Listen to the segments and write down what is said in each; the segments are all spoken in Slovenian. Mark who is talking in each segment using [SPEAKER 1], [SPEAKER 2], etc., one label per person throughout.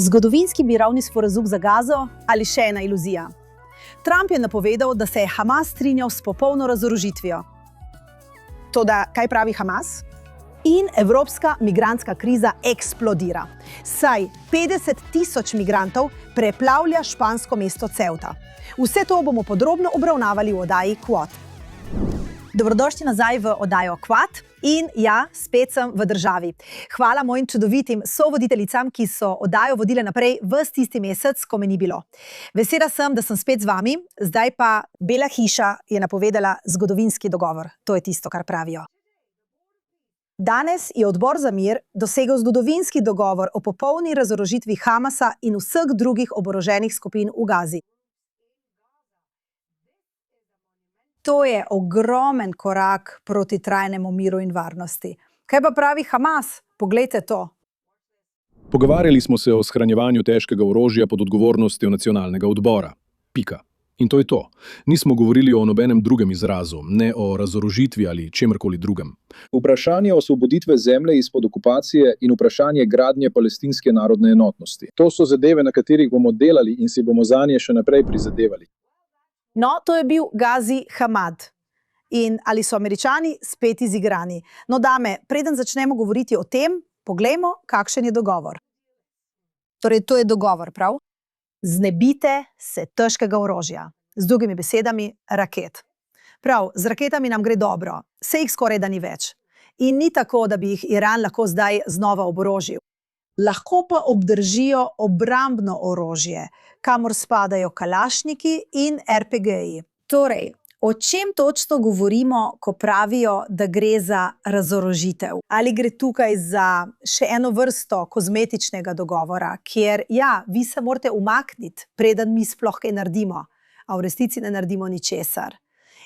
[SPEAKER 1] Zgodovinski mirovni sporazum za Gazo ali še ena iluzija? Trump je napovedal, da se je Hamas strinjal s popolno razorožitvijo. Toda, kaj pravi Hamas? In evropska migrantska kriza eksplodira. Saj 50.000 migrantov preplavlja špansko mesto Ceuta. Vse to bomo podrobno obravnavali v oddaji Quod. Dobrodošli nazaj v oddajo Quod in ja, spet sem v državi. Hvala mojim čudovitim sovoditeljicam, ki so oddajo vodile naprej ves tisti mesec, ko me ni bilo. Vesela sem, da sem spet z vami, zdaj pa Bela hiša je napovedala zgodovinski dogovor. To je tisto, kar pravijo. Danes je Odbor za mir dosegel zgodovinski dogovor o popolni razorožitvi Hamasa in vseh drugih oboroženih skupin v Gazi. To je ogromen korak proti trajnemu miru in varnosti. Kaj pa pravi Hamas? Poglejte to.
[SPEAKER 2] Pogovarjali smo se o shranjevanju težkega orožja pod odgovornostjo nacionalnega odbora. Pika. In to je to. Nismo govorili o nobenem drugem izrazu, ne o razorožitvi ali čemerkoli drugem.
[SPEAKER 3] Vprašanje osvoboditve zemlje izpod okupacije in vprašanje gradnje palestinske narodne enotnosti. To so zadeve, na katerih bomo delali in si bomo zanje še naprej prizadevali.
[SPEAKER 1] No, to je bil Gazi Hamad. In ali so Američani spet izigrani? No, dame, preden začnemo govoriti o tem, poglejmo, kakšen je dogovor. Torej, to je dogovor, prav? Znebite se težkega orožja. Z drugimi besedami, raket. Prav, z raketami nam gre dobro. Se jih skoraj da ni več. In ni tako, da bi jih Iran lahko zdaj znova oborožil. Lahko pa obdržijo obrambno orožje, kamor spadajo kalašniki in RPG-ji. Torej, o čem točno govorimo, ko pravijo, da gre za razorožitev? Ali gre tukaj za še eno vrsto kozmetičnega dogovora, kjer, ja, vi se morate umakniti, preden mi sploh kaj naredimo, a v resnici ne naredimo ničesar.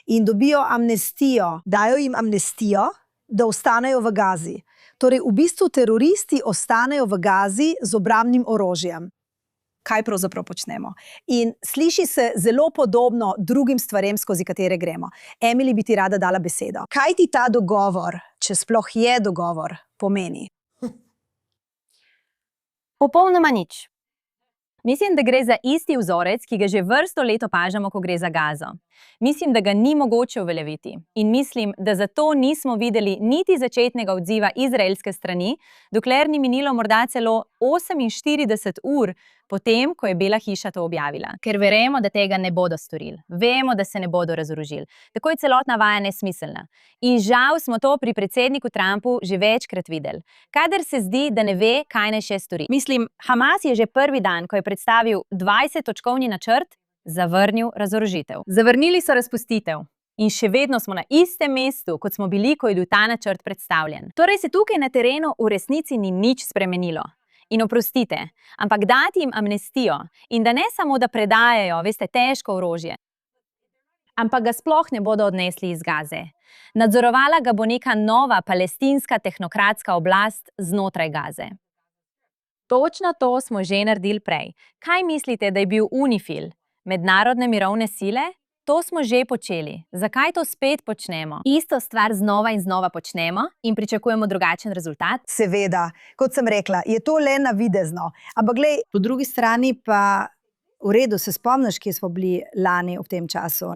[SPEAKER 1] In dobijo amnestijo, dajo jim amnestijo, da ostanejo v Gazi. Torej, v bistvu teroristi ostanejo v Gazi z obrambnim orožjem. Kaj pravzaprav počnemo? In sliši se zelo podobno drugim stvarem, skozi katere gremo. Emily bi ti rada dala besedo. Kaj ti ta dogovor, če sploh je dogovor, pomeni?
[SPEAKER 4] Popolnoma nič. Mislim, da gre za isti vzorec, ki ga že vrsto let opažamo, ko gre za Gazo. Mislim, da ga ni mogoče uveljaviti. In mislim, da zato nismo videli niti začetnega odziva izraelske strani, dokler ni minilo morda celo 48 ur potem, ko je Bela hiša to objavila. Ker verjemo, da tega ne bodo storili. Vemo, da se ne bodo razorožili. Tako je celotna vaja nesmiselna. In žal smo to pri predsedniku Trumpu že večkrat videli. Kadar se zdi, da ne ve, kaj naj še stori. Mislim, Hamas je že prvi dan, ko je predstavil 20-točkovni načrt, zavrnil razorožitev. Zavrnili so razpustitev. In še vedno smo na istem mestu, kot smo bili, ko je bil ta načrt predstavljen. Torej se tukaj na terenu v resnici ni nič spremenilo. In oprostite, ampak dati jim amnestijo in da ne samo, da predajajo, veste, težko orožje, ampak ga sploh ne bodo odnesli iz Gaze. Nadzorovala ga bo neka nova palestinska tehnokratska oblast znotraj Gaze. Točno to smo že naredili prej. Kaj mislite, da je bil UNIFIL? Mednarodne mirovne sile? To smo že počeli. Zakaj to spet počnemo? Isto stvar znova in znova počnemo in pričakujemo drugačen rezultat?
[SPEAKER 1] Seveda, kot sem rekla, je to le navidezno. Ampak glej, po drugi strani pa v redu, se spomniš, kje smo bili lani ob tem času.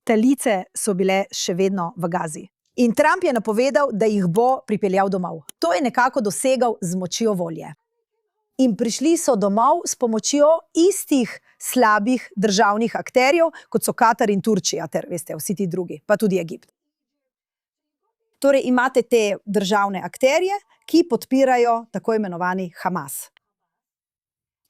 [SPEAKER 1] Talice so bile še vedno v Gazi. In Trump je napovedal, da jih bo pripeljal domov. To je nekako dosegal z močjo volje. In prišli so domov s pomočjo istih slabih državnih akterjev, kot so Katar in Turčija, ter veste, vsi ti drugi, pa tudi Egipt. Torej imate te državne akterje, ki podpirajo tako imenovani Hamas.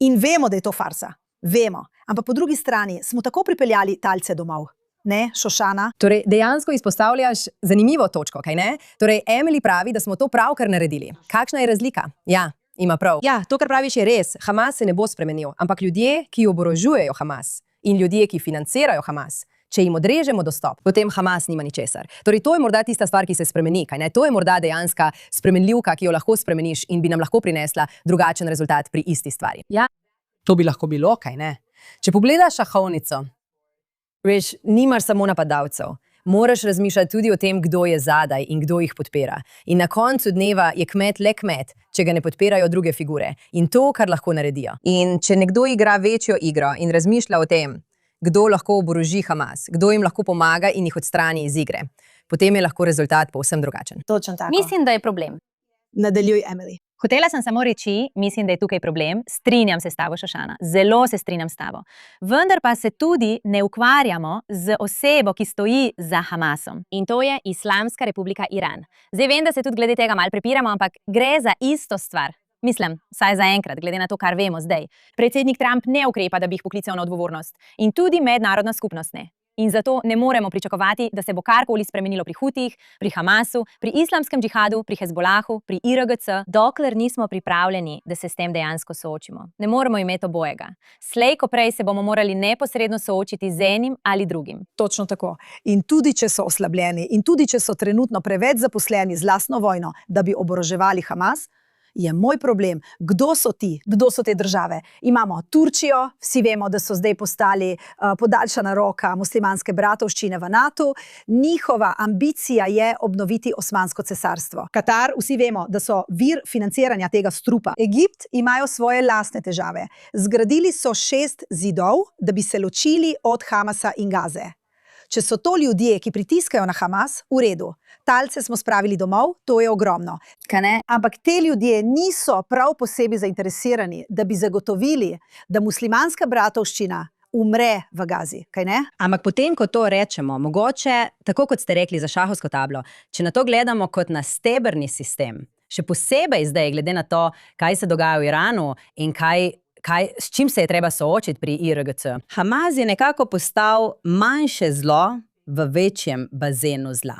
[SPEAKER 1] In vemo, da je to farsa. Vemo. Ampak po drugi strani smo tako pripeljali talce domov. Ne, Šošana?
[SPEAKER 5] Torej, dejansko izpostavljaš zanimivo točko, kaj ne? Torej, Emily pravi, da smo to pravkar naredili. Kakšna je razlika? Ja. Ima prav. Ja, to, kar praviš, je res. Hamas se ne bo spremenil. Ampak ljudje, ki oborožujejo Hamas in ljudje, ki financirajo Hamas, če jim odrežemo dostop, potem Hamas nima ničesar. Torej, to je morda tista stvar, ki se spremeni, kaj ne? To je morda dejanska spremenljivka, ki jo lahko spremeniš in bi nam lahko prinesla drugačen rezultat pri isti stvari. Ja, to bi lahko bilo, kaj ne? Če pogledaš šahovnico, veš, nimaš samo napadalcev. Moraš razmišljati tudi o tem, kdo je zadaj in kdo jih podpira. In na koncu dneva je kmet le kmet, če ga ne podpirajo druge figure. In to, kar lahko naredijo. In če nekdo igra večjo igro in razmišlja o tem, kdo lahko oboroži Hamas, kdo jim lahko pomaga in jih odstrani iz igre, potem je lahko rezultat povsem drugačen.
[SPEAKER 1] Točno tako.
[SPEAKER 4] Mislim, da je problem.
[SPEAKER 1] Nadaljuj, Emily.
[SPEAKER 4] Hotela sem samo reči, mislim, da je tukaj problem. Strinjam se s tabo, Šošana. Zelo se strinjam s tabo. Vendar pa se tudi ne ukvarjamo z osebo, ki stoji za Hamasom. In to je Islamska republika Iran. Zdaj vem, da se tudi glede tega malo prepiramo, ampak gre za isto stvar. Mislim, vsaj zaenkrat, glede na to, kar vemo zdaj. Predsednik Trump ne ukrepa, da bi jih poklical na odgovornost. In tudi mednarodna skupnost ne. In zato ne moremo pričakovati, da se bo karkoli spremenilo pri Hutijih, pri Hamasu, pri islamskem džihadu, pri Hezbolahu, pri IRGC, dokler nismo pripravljeni, da se s tem dejansko soočimo. Ne moremo imeti obojega. Slej ko prej se bomo morali neposredno soočiti z enim ali drugim.
[SPEAKER 1] Točno tako. In tudi, če so oslabljeni, in tudi, če so trenutno preveč zaposleni z lastno vojno, da bi oboroževali Hamas, je moj problem, kdo so ti, kdo so te države. Imamo Turčijo, vsi vemo, da so zdaj postali podaljšana roka muslimanske bratovščine v NATO. Njihova ambicija je obnoviti Osmansko cesarstvo. Katar, vsi vemo, da so vir financiranja tega strupa. Egipt imajo svoje lastne težave. Zgradili so 6 zidov, da bi se ločili od Hamasa in Gaze. Če so to ljudje, ki pritiskajo na Hamas, v redu. Talce smo spravili domov, to je ogromno.
[SPEAKER 4] Kaj ne?
[SPEAKER 1] Ampak te ljudje niso prav posebej zainteresirani, da bi zagotovili, da muslimanska bratovščina umre v Gazi, kaj ne?
[SPEAKER 6] Ampak potem, ko to rečemo, mogoče, tako kot ste rekli za šahovsko tablo, če na to gledamo kot na stebrni sistem, še posebej zdaj, glede na to, kaj se dogaja v Iranu in s čim se je treba soočiti pri IRGC. Hamas je nekako postal manjše zlo v večjem bazenu zla.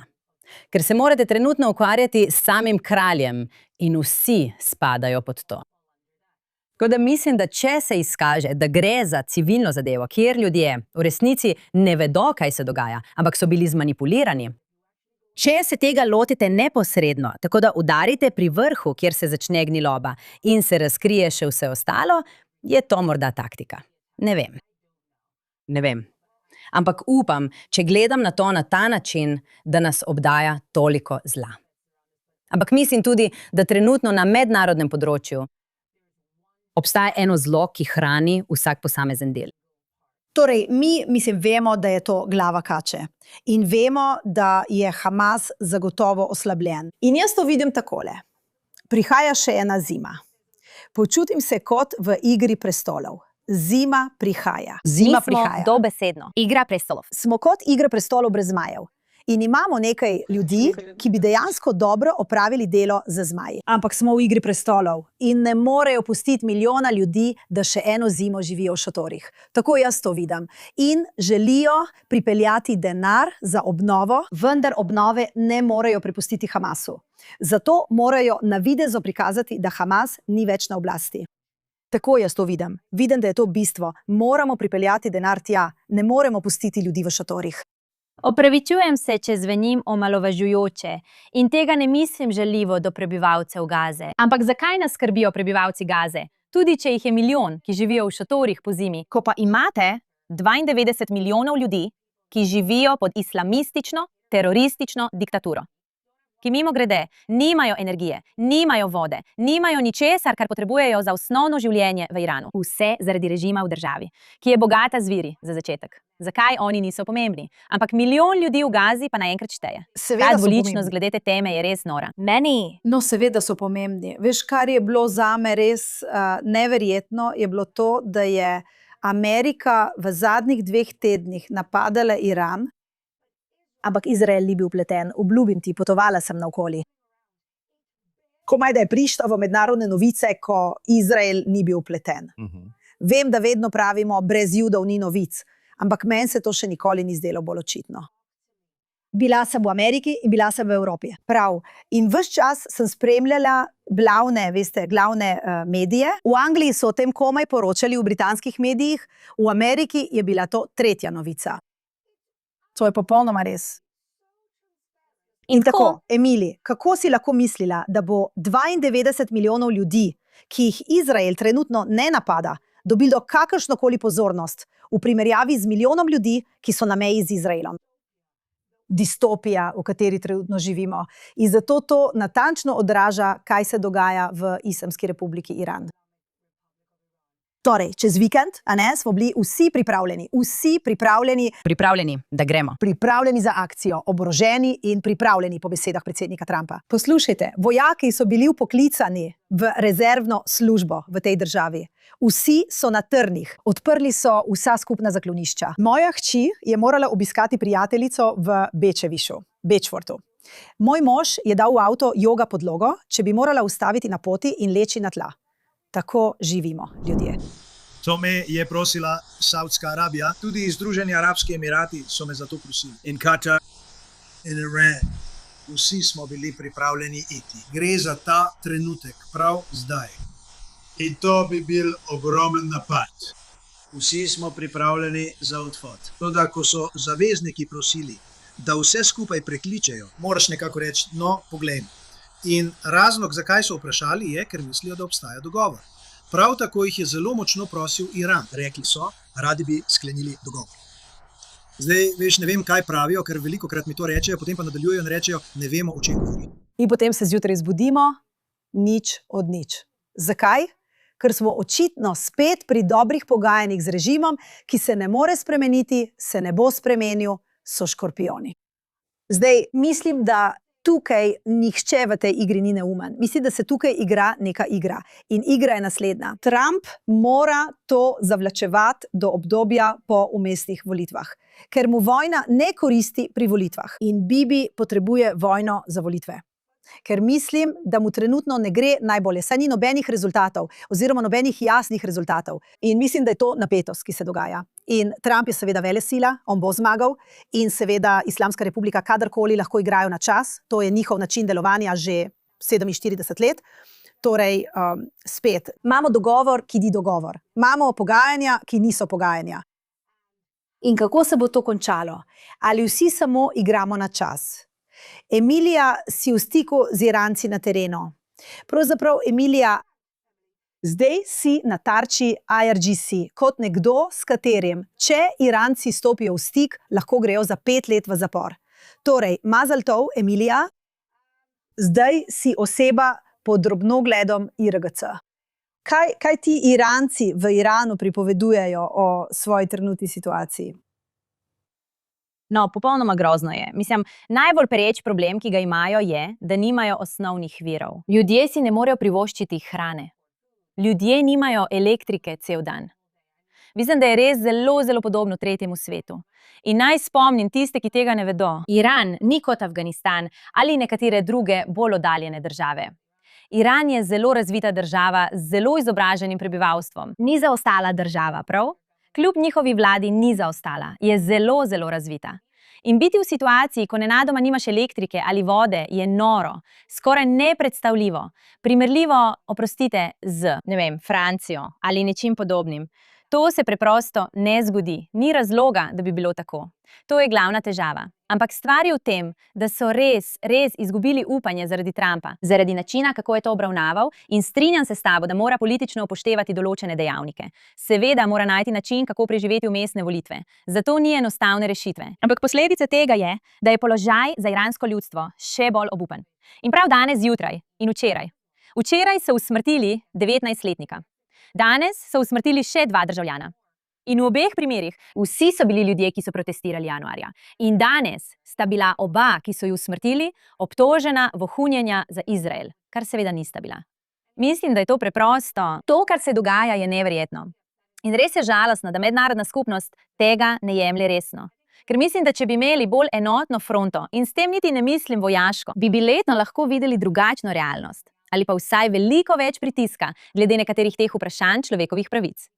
[SPEAKER 6] Ker se morate trenutno ukvarjati s samim kraljem in vsi spadajo pod to. Tako da mislim, da če se izkaže, da gre za civilno zadevo, kjer ljudje v resnici ne vedo, kaj se dogaja, ampak so bili zmanipulirani, če se tega lotite neposredno, tako da udarite pri vrhu, kjer se začne gniloba in se razkrije še vse ostalo, je to morda taktika. Ne vem. Ampak upam, če gledam na to na ta način, da nas obdaja toliko zla. Ampak mislim tudi, da trenutno na mednarodnem področju obstaja eno zlo, ki hrani vsak posamezen del.
[SPEAKER 1] Torej, vemo, da je to glava kače. In vemo, da je Hamas zagotovo oslabljen. In jaz to vidim takole. Prihaja še ena zima. Počutim se kot v Igri prestolov. Zima prihaja.
[SPEAKER 4] Mi smo dobesedno. Igra prestolov.
[SPEAKER 1] Smo kot Igra prestolov brez zmajev. In imamo nekaj ljudi, ki bi dejansko dobro opravili delo za zmaji. Ampak smo v Igri prestolov in ne morejo pustiti milijona ljudi, da še eno zimo živijo v šatorih. Tako jaz to vidim. In želijo pripeljati denar za obnovo, vendar obnove ne morejo prepustiti Hamasu. Zato morajo na videzu prikazati, da Hamas ni več na oblasti. Tako jaz to vidim. Vidim, da je to bistvo. Moramo pripeljati denar tja. Ne moremo pustiti ljudi v šatorih.
[SPEAKER 4] Opravičujem se, če zvenim omalovažujoče in tega ne mislim žaljivo do prebivalcev Gaze. Ampak zakaj nas skrbijo prebivalci Gaze? Tudi če jih je milijon, ki živijo v šatorih po zimi. Ko pa imate 92 milijonov ljudi, ki živijo pod islamistično, teroristično diktaturo. Ki mimogrede nimajo energije, nimajo vode, nimajo ničesar, kar potrebujejo za osnovno življenje v Iranu. Vse zaradi režima v državi, ki je bogata z viri, za začetek. Zakaj oni niso pomembni? Ampak milijon ljudi v Gazi pa naenkrat šteje.
[SPEAKER 1] Seveda
[SPEAKER 4] Ta dvoličnost glede te teme je res nora. Meni.
[SPEAKER 1] No, seveda so pomembni. Veš, kar je bilo zame res neverjetno, je bilo to, da je Amerika v zadnjih 2 tednih napadala Iran, ampak Izrael ni bil vpleten. Obljubim ti, potovala sem naokoli. Komaj da je prišla v mednarodne novice, ko Izrael ni bil vpleten. Vem, da vedno pravimo, brez Judov ni novic, ampak meni se to še nikoli ni zdelo bolj očitno. Bila sem v Ameriki in bila sem v Evropi. Prav. In ves čas sem spremljala glavne medije. V Angliji so o tem komaj poročali v britanskih medijih, v Ameriki je bila to 3. novica. To je popolnoma res. In tako, Emily, kako si lahko mislila, da bo 92 milijonov ljudi, ki jih Izrael trenutno ne napada, dobilo kakršnokoli pozornost v primerjavi z milijonom ljudi, ki so na meji z Izraelom? distopija, v kateri trenutno živimo. In zato to natančno odraža, kaj se dogaja v Islamski republiki Iran. Torej, čez vikend, smo bili vsi pripravljeni.
[SPEAKER 6] Pripravljeni, da gremo.
[SPEAKER 1] Pripravljeni za akcijo, oboroženi in pripravljeni, po besedah predsednika Trumpa. Poslušajte, vojaki so bili vpoklicani v rezervno službo v tej državi. Vsi so na trnih, odprli so vsa skupna zaklonišča. Moja hči je morala obiskati prijateljico v Bečfortu. Moj mož je dal v avto joga podlogo, če bi morala ustaviti na poti in leči na tla. Tako živimo, ljudje.
[SPEAKER 7] To me je prosila Saudska Arabija, tudi Združeni arabski emirati so me za to prosili. In Katar, in Iran, vsi smo bili pripravljeni iti. Gre za ta trenutek, prav zdaj. In to bi bil ogromen napad. Vsi smo pripravljeni za odhod. Toda, ko so zavezniki prosili, da vse skupaj prekličejo, moraš nekako reči, no, poglej. In razlog, zakaj so vprašali, je, ker mislijo, da obstaja dogovor. Prav tako jih je zelo močno prosil Iran. Rekli so, radi bi sklenili dogovor. Zdaj, veš, ne vem, kaj pravijo, ker velikokrat mi to rečejo, potem pa nadaljujejo in rečejo, ne vemo, o čem govori.
[SPEAKER 1] In potem se zjutraj zbudimo, nič od nič. Zakaj? Ker smo očitno spet pri dobrih pogajanjih z režimom, ki se ne more spremeniti, se ne bo spremenil, so škorpijoni. Zdaj, mislim, da tukaj nihče v tej igri ni neumen. Mislim, da se tukaj igra neka igra. In igra je naslednja. Trump mora to zavlačevati do obdobja po vmesnih volitvah. Ker mu vojna ne koristi pri volitvah. In Bibi potrebuje vojno za volitve. Ker mislim, da mu trenutno ne gre najbolje. Saj ni nobenih rezultatov, oziroma nobenih jasnih rezultatov. In mislim, da je to napetost, ki se dogaja. In Trump je seveda velesila, on bo zmagal. In seveda Islamska republika kadarkoli lahko igrajo na čas. To je njihov način delovanja že 47 let. Torej, spet, imamo dogovor, ki ni dogovor. Imamo pogajanja, ki niso pogajanja. In kako se bo to končalo? Ali vsi samo igramo na čas? Emilija si v stiku z Iranci na terenu. Pravzaprav, Emilija, zdaj si na tarči IRGC kot nekdo, s katerim, če Iranci stopijo v stik, lahko grejo za 5 let v zapor. Torej, mazel tov, Emilija, zdaj si oseba pod drobnogledom IRGC. Kaj ti Iranci v Iranu pripovedujejo o svoji trenutni situaciji?
[SPEAKER 4] No, popolnoma grozno je. Mislim, najbolj pereč problem, ki ga imajo, je, da nimajo osnovnih virov. Ljudje si ne morejo privoščiti hrane. Ljudje nimajo elektrike cel dan. Mislim, da je res zelo, zelo podobno tretjemu svetu. In naj spomnim tiste, ki tega ne vedo. Iran ni kot Afganistan ali nekatere druge bolj oddaljene države. Iran je zelo razvita država z zelo izobraženim prebivalstvom. Ni zaostala država, prav? Kljub njihovi vladi ni zaostala, je zelo, zelo razvita. In biti v situaciji, ko nenadoma nimaš elektrike ali vode, je noro, skoraj nepredstavljivo, primerljivo, oprostite, z, ne vem, Francijo ali nečim podobnim. To se preprosto ne zgodi, ni razloga, da bi bilo tako. To je glavna težava. Ampak stvar je v tem, da so res izgubili upanje zaradi Trumpa, zaradi načina, kako je to obravnaval, in strinjam se s tabo, da mora politično upoštevati določene dejavnike. Seveda mora najti način, kako preživeti vmesne volitve. Zato ni enostavne rešitve. Ampak posledica tega je, da je položaj za iransko ljudstvo še bolj obupen. In prav danes zjutraj in včeraj. Včeraj so usmrtili 19-letnika. Danes so usmrtili še 2 državljana. In v obeh primerih vsi so bili ljudje, ki so protestirali januarja. In danes sta bila oba, ki so ju usmrtili, obtožena vohunjenja za Izrael, kar seveda nista bila. Mislim, da je to preprosto. To, kar se dogaja, je neverjetno. In res je žalostno, da mednarodna skupnost tega ne jemlje resno. Ker mislim, da če bi imeli bolj enotno fronto, in s tem niti ne mislim vojaško, bi letno lahko videli drugačno realnost. Ali pa vsaj veliko več pritiska glede nekaterih teh vprašanj človekovih pravic.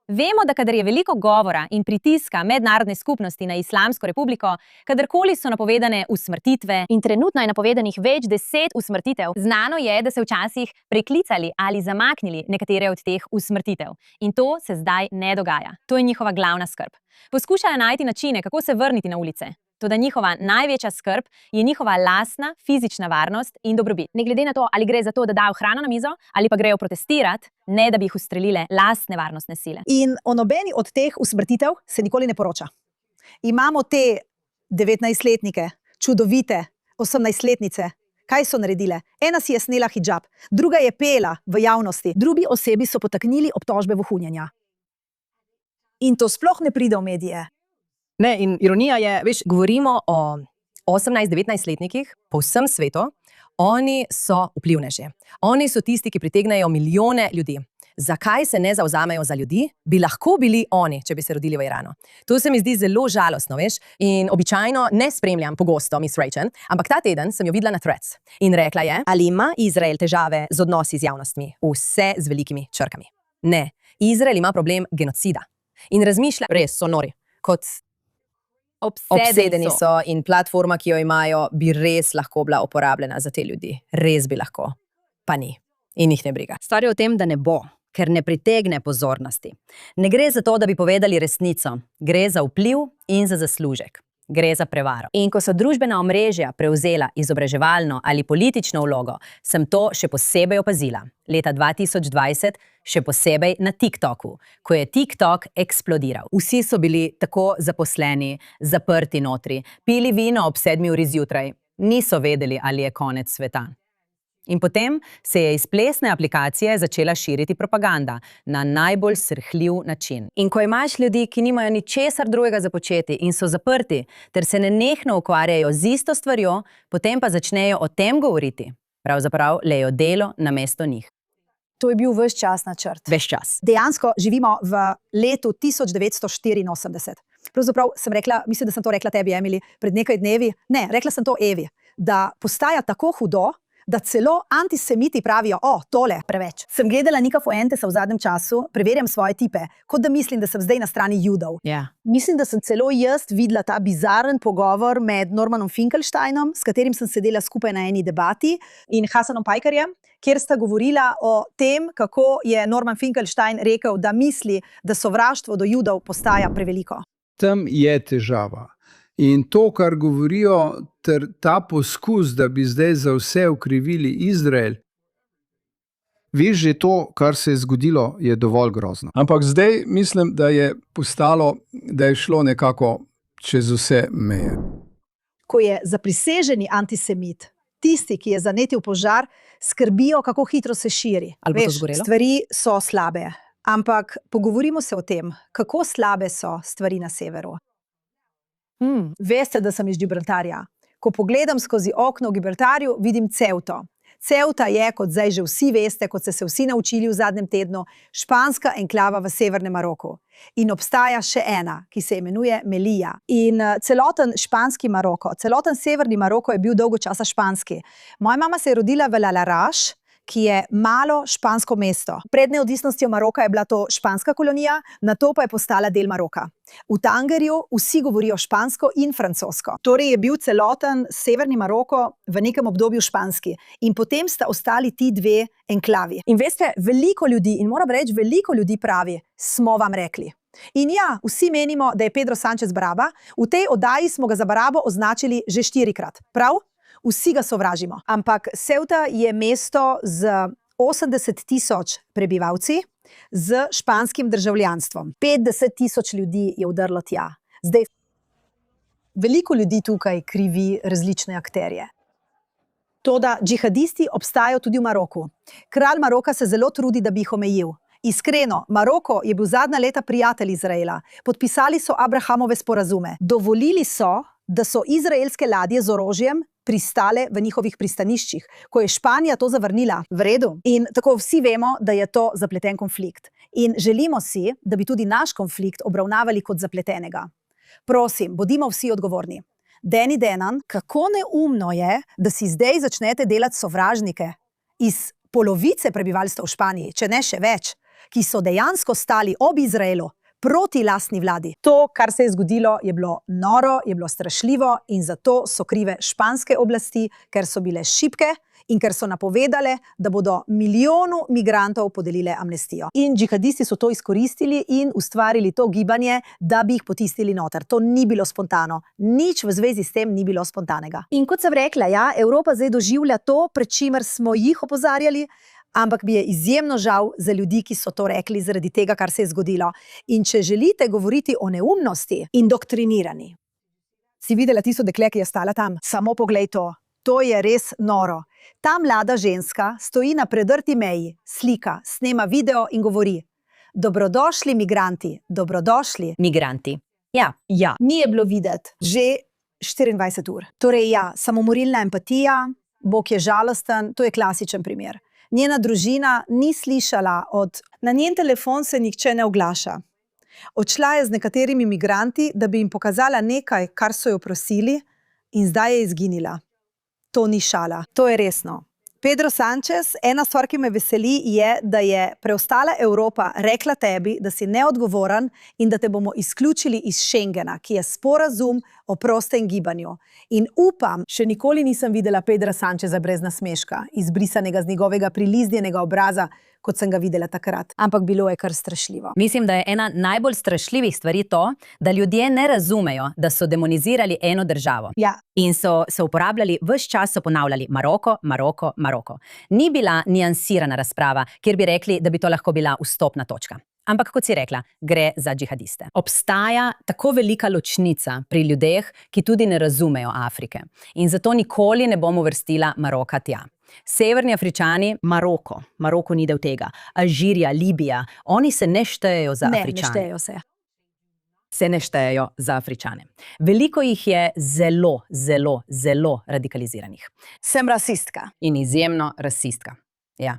[SPEAKER 4] Vemo, da kadar je veliko govora in pritiska mednarodne skupnosti na Islamsko republiko, kadarkoli so napovedane usmrtitve in trenutno je napovedanih več 10 usmrtitev, znano je, da se včasih preklicali ali zamaknili nekatere od teh usmrtitev. In to se zdaj ne dogaja. To je njihova glavna skrb. Poskušajo najti načine, kako se vrniti na ulice. Toda njihova največja skrb je njihova lastna fizična varnost in dobrobit. Ne glede na to, ali gre za to, da dajo hrano na mizo, ali pa grejo protestirati, ne da bi jih ustrelile lastne varnostne sile.
[SPEAKER 1] In o nobeni od teh usmrtitev se nikoli ne poroča. Imamo te 19-letnike, čudovite, 18-letnice. Kaj so naredile? Ena si je snela hidžab, druga je pela v javnosti, drugi osebi so potaknili obtožbe vohunjenja. In to sploh ne pride v medije.
[SPEAKER 5] Ne, in ironija je, veš, govorimo o 18-19-letnikih po vsem svetu, oni so vplivneži. Oni so tisti, ki pritegnejo milijone ljudi. Zakaj se ne zavzamejo za ljudi? Bi lahko bili oni, če bi se rodili v Iranu. To se mi zdi zelo žalostno, veš? In običajno ne spremljam pogosto Miss Rachel, ampak ta teden sem jo videla na Threads. In rekla je, ali ima Izrael težave z odnosi z javnostmi? Vse z velikimi črkami. Ne, Izrael ima problem genocida. In razmišlja, res so nori, kot obsedeni so in platforma, ki jo imajo, bi res lahko bila uporabljena za te ljudi. Res bi lahko. Pa ni. In jih ne briga.
[SPEAKER 6] Stvar je v tem, da ne bo, ker ne pritegne pozornosti. Ne gre za to, da bi povedali resnico. Gre za vpliv in za zaslužek. Gre za prevaro. In ko so družbena omrežja prevzela izobraževalno ali politično vlogo, sem to še posebej opazila. Leta 2020 še posebej na TikToku, ko je TikTok eksplodiral. Vsi so bili tako zaposleni, zaprti notri, pili vino ob 7 uri zjutraj. Niso vedeli, ali je konec sveta. In potem se je iz plesne aplikacije začela širiti propaganda na najbolj srhljiv način. In ko imaš ljudi, ki nimajo ničesar drugega za početi in so zaprti, ter se nenehno ukvarjajo z isto stvarjo, potem pa začnejo o tem govoriti. Pravzaprav lejo delo namesto njih.
[SPEAKER 1] To je bil ves čas načrt.
[SPEAKER 6] Ves čas.
[SPEAKER 1] Dejansko živimo v letu 1984. Pravzaprav sem rekla, mislim, da sem to rekla tebi, Emily, pred nekaj dnevi. Ne, rekla sem to Evi, da postaja tako hudo, da celo antisemiti pravijo, tole, preveč. Sem gledala Nika Fuentesa v zadnjem času, preverjam svoje tipe, kot da mislim, da sem zdaj na strani Judov.
[SPEAKER 6] Ja.
[SPEAKER 1] Mislim, da sem celo jaz videla ta bizaren pogovor med Normanom Finkelsteinom, s katerim sem sedela skupaj na eni debati, in Hasanom Pajkarjem, kjer sta govorila o tem, kako je Norman Finkelstein rekel, da misli, da sovraštvo do Judov postaja preveliko.
[SPEAKER 8] Tam je težava. In to, kar govorijo, ter ta poskus, da bi zdaj za vse ukrivili Izrael, veš, že to, kar se je zgodilo, je dovolj grozno. Ampak zdaj mislim, da je postalo, da je šlo nekako čez vse meje.
[SPEAKER 1] Ko je zapriseženi antisemit, tisti, ki je zanetil požar, skrbijo, kako hitro se širi.
[SPEAKER 5] Ali bo to zgorelo?
[SPEAKER 1] Stvari so slabe, ampak pogovorimo se o tem, kako slabe so stvari na severu. Veste, da sem iz Gibraltarja. Ko pogledam skozi okno v Gibraltarju, vidim Ceuto. Ceuta je, kot zdaj že vsi veste, kot ste se vsi naučili v zadnjem tednu, španska enklava v severnem Maroku. In obstaja še ena, ki se imenuje Melilla. In celoten španski Maroko, celoten severni Maroko je bil dolgo časa španski. Moja mama se je rodila v Laraš, ki je malo špansko mesto. Pred neodvisnostjo Maroka je bila to španska kolonija, nato pa je postala del Maroka. V Tangerju vsi govorijo špansko in francosko. Torej je bil celoten severni Maroko v nekem obdobju španski. In potem sta ostali ti dve enklavi. In veste, veliko ljudi, in moram reči, veliko ljudi pravi, smo vam rekli. In ja, vsi menimo, da je Pedro Sánchez Baraba. V tej oddaji smo ga za Barabo označili že 4-krat. Prav? Vsi ga sovražimo. Ampak Ceuta je mesto z 80.000 prebivalci z španskim državljanstvom. 50.000 ljudi je vdrlo tja. Zdaj, veliko ljudi tukaj krivi različne akterje. Toda džihadisti obstajajo tudi v Maroku. Kralj Maroka se zelo trudi, da bi jih omejil. Iskreno, Maroko je bil zadnja leta prijatelj Izraela. Podpisali so Abrahamove sporazume. Dovolili so, da so izraelske ladje z orožjem pristale v njihovih pristaniščih, ko je Španija to zavrnila. V redu. In tako vsi vemo, da je to zapleten konflikt. In želimo si, da bi tudi naš konflikt obravnavali kot zapletenega. Prosim, bodimo vsi odgovorni. Danny Danon, kako neumno je, da si zdaj začnete delati sovražnike iz polovice prebivalstva v Španiji, če ne še več, ki so dejansko stali ob Izraelu, proti lastni vladi. To, kar se je zgodilo, je bilo noro, je bilo strašljivo in zato so krive španske oblasti, ker so bile šibke in ker so napovedale, da bodo milijonu migrantov podelile amnestijo. In džihadisti so to izkoristili in ustvarili to gibanje, da bi jih potisnili noter. To ni bilo spontano. Nič v zvezi s tem ni bilo spontanega. In kot sem rekla, ja, Evropa zdaj doživlja to, pred čimer smo jih opozarjali, ampak mi je izjemno žal za ljudi, ki so to rekli zaradi tega, kar se je zgodilo. In če želite govoriti o neumnosti, indoktrinirani. Si videla tisto dekle, ki je stala tam? Samo poglej to. To je res noro. Ta mlada ženska stoji na predrti meji, slika, snema video in govori: Dobrodošli migranti, dobrodošli.
[SPEAKER 6] Migranti. Ja.
[SPEAKER 1] Ni je bilo videti že 24 ur. Torej ja, samomorilna empatija, Bog je žalosten, to je klasičen primer. Njena družina ni slišala na njen telefon se nihče ne oglaša. Odšla je z nekaterimi migranti, da bi jim pokazala nekaj, kar so jo prosili, in zdaj je izginila. To ni šala, to je resno. Pedro Sanchez, ena stvar, ki me veseli, je, da je preostala Evropa rekla tebi, da si neodgovoren in da te bomo izključili iz Schengena, ki je sporazum o prostem gibanju. In upam, še nikoli nisem videla Pedra Sancheza brez nasmeška, izbrisanega z njegovega priliznjenega obraza, kot sem ga videla takrat. Ampak bilo je kar strašljivo.
[SPEAKER 6] Mislim, da je ena najbolj strašljivih stvari to, da ljudje ne razumejo, da so demonizirali eno državo.
[SPEAKER 1] Ja.
[SPEAKER 6] In so se uporabljali, ves čas so ponavljali Maroko, Maroko, Maroko. Ni bila niansirana razprava, kjer bi rekli, da bi to lahko bila vstopna točka. Ampak, kot si rekla, gre za džihadiste. Obstaja tako velika ločnica pri ljudeh, ki tudi ne razumejo Afrike. In zato nikoli ne bom uvrstila Maroka tja. Severni Afričani, Maroko ni del tega. Alžirija, Libija, oni se ne štejejo za Afričane.
[SPEAKER 1] Ne štejejo se.
[SPEAKER 6] Se ne štejejo za Afričane. Veliko jih je zelo, zelo, zelo radikaliziranih.
[SPEAKER 1] Sem rasistka.
[SPEAKER 6] In izjemno rasistka. Ja.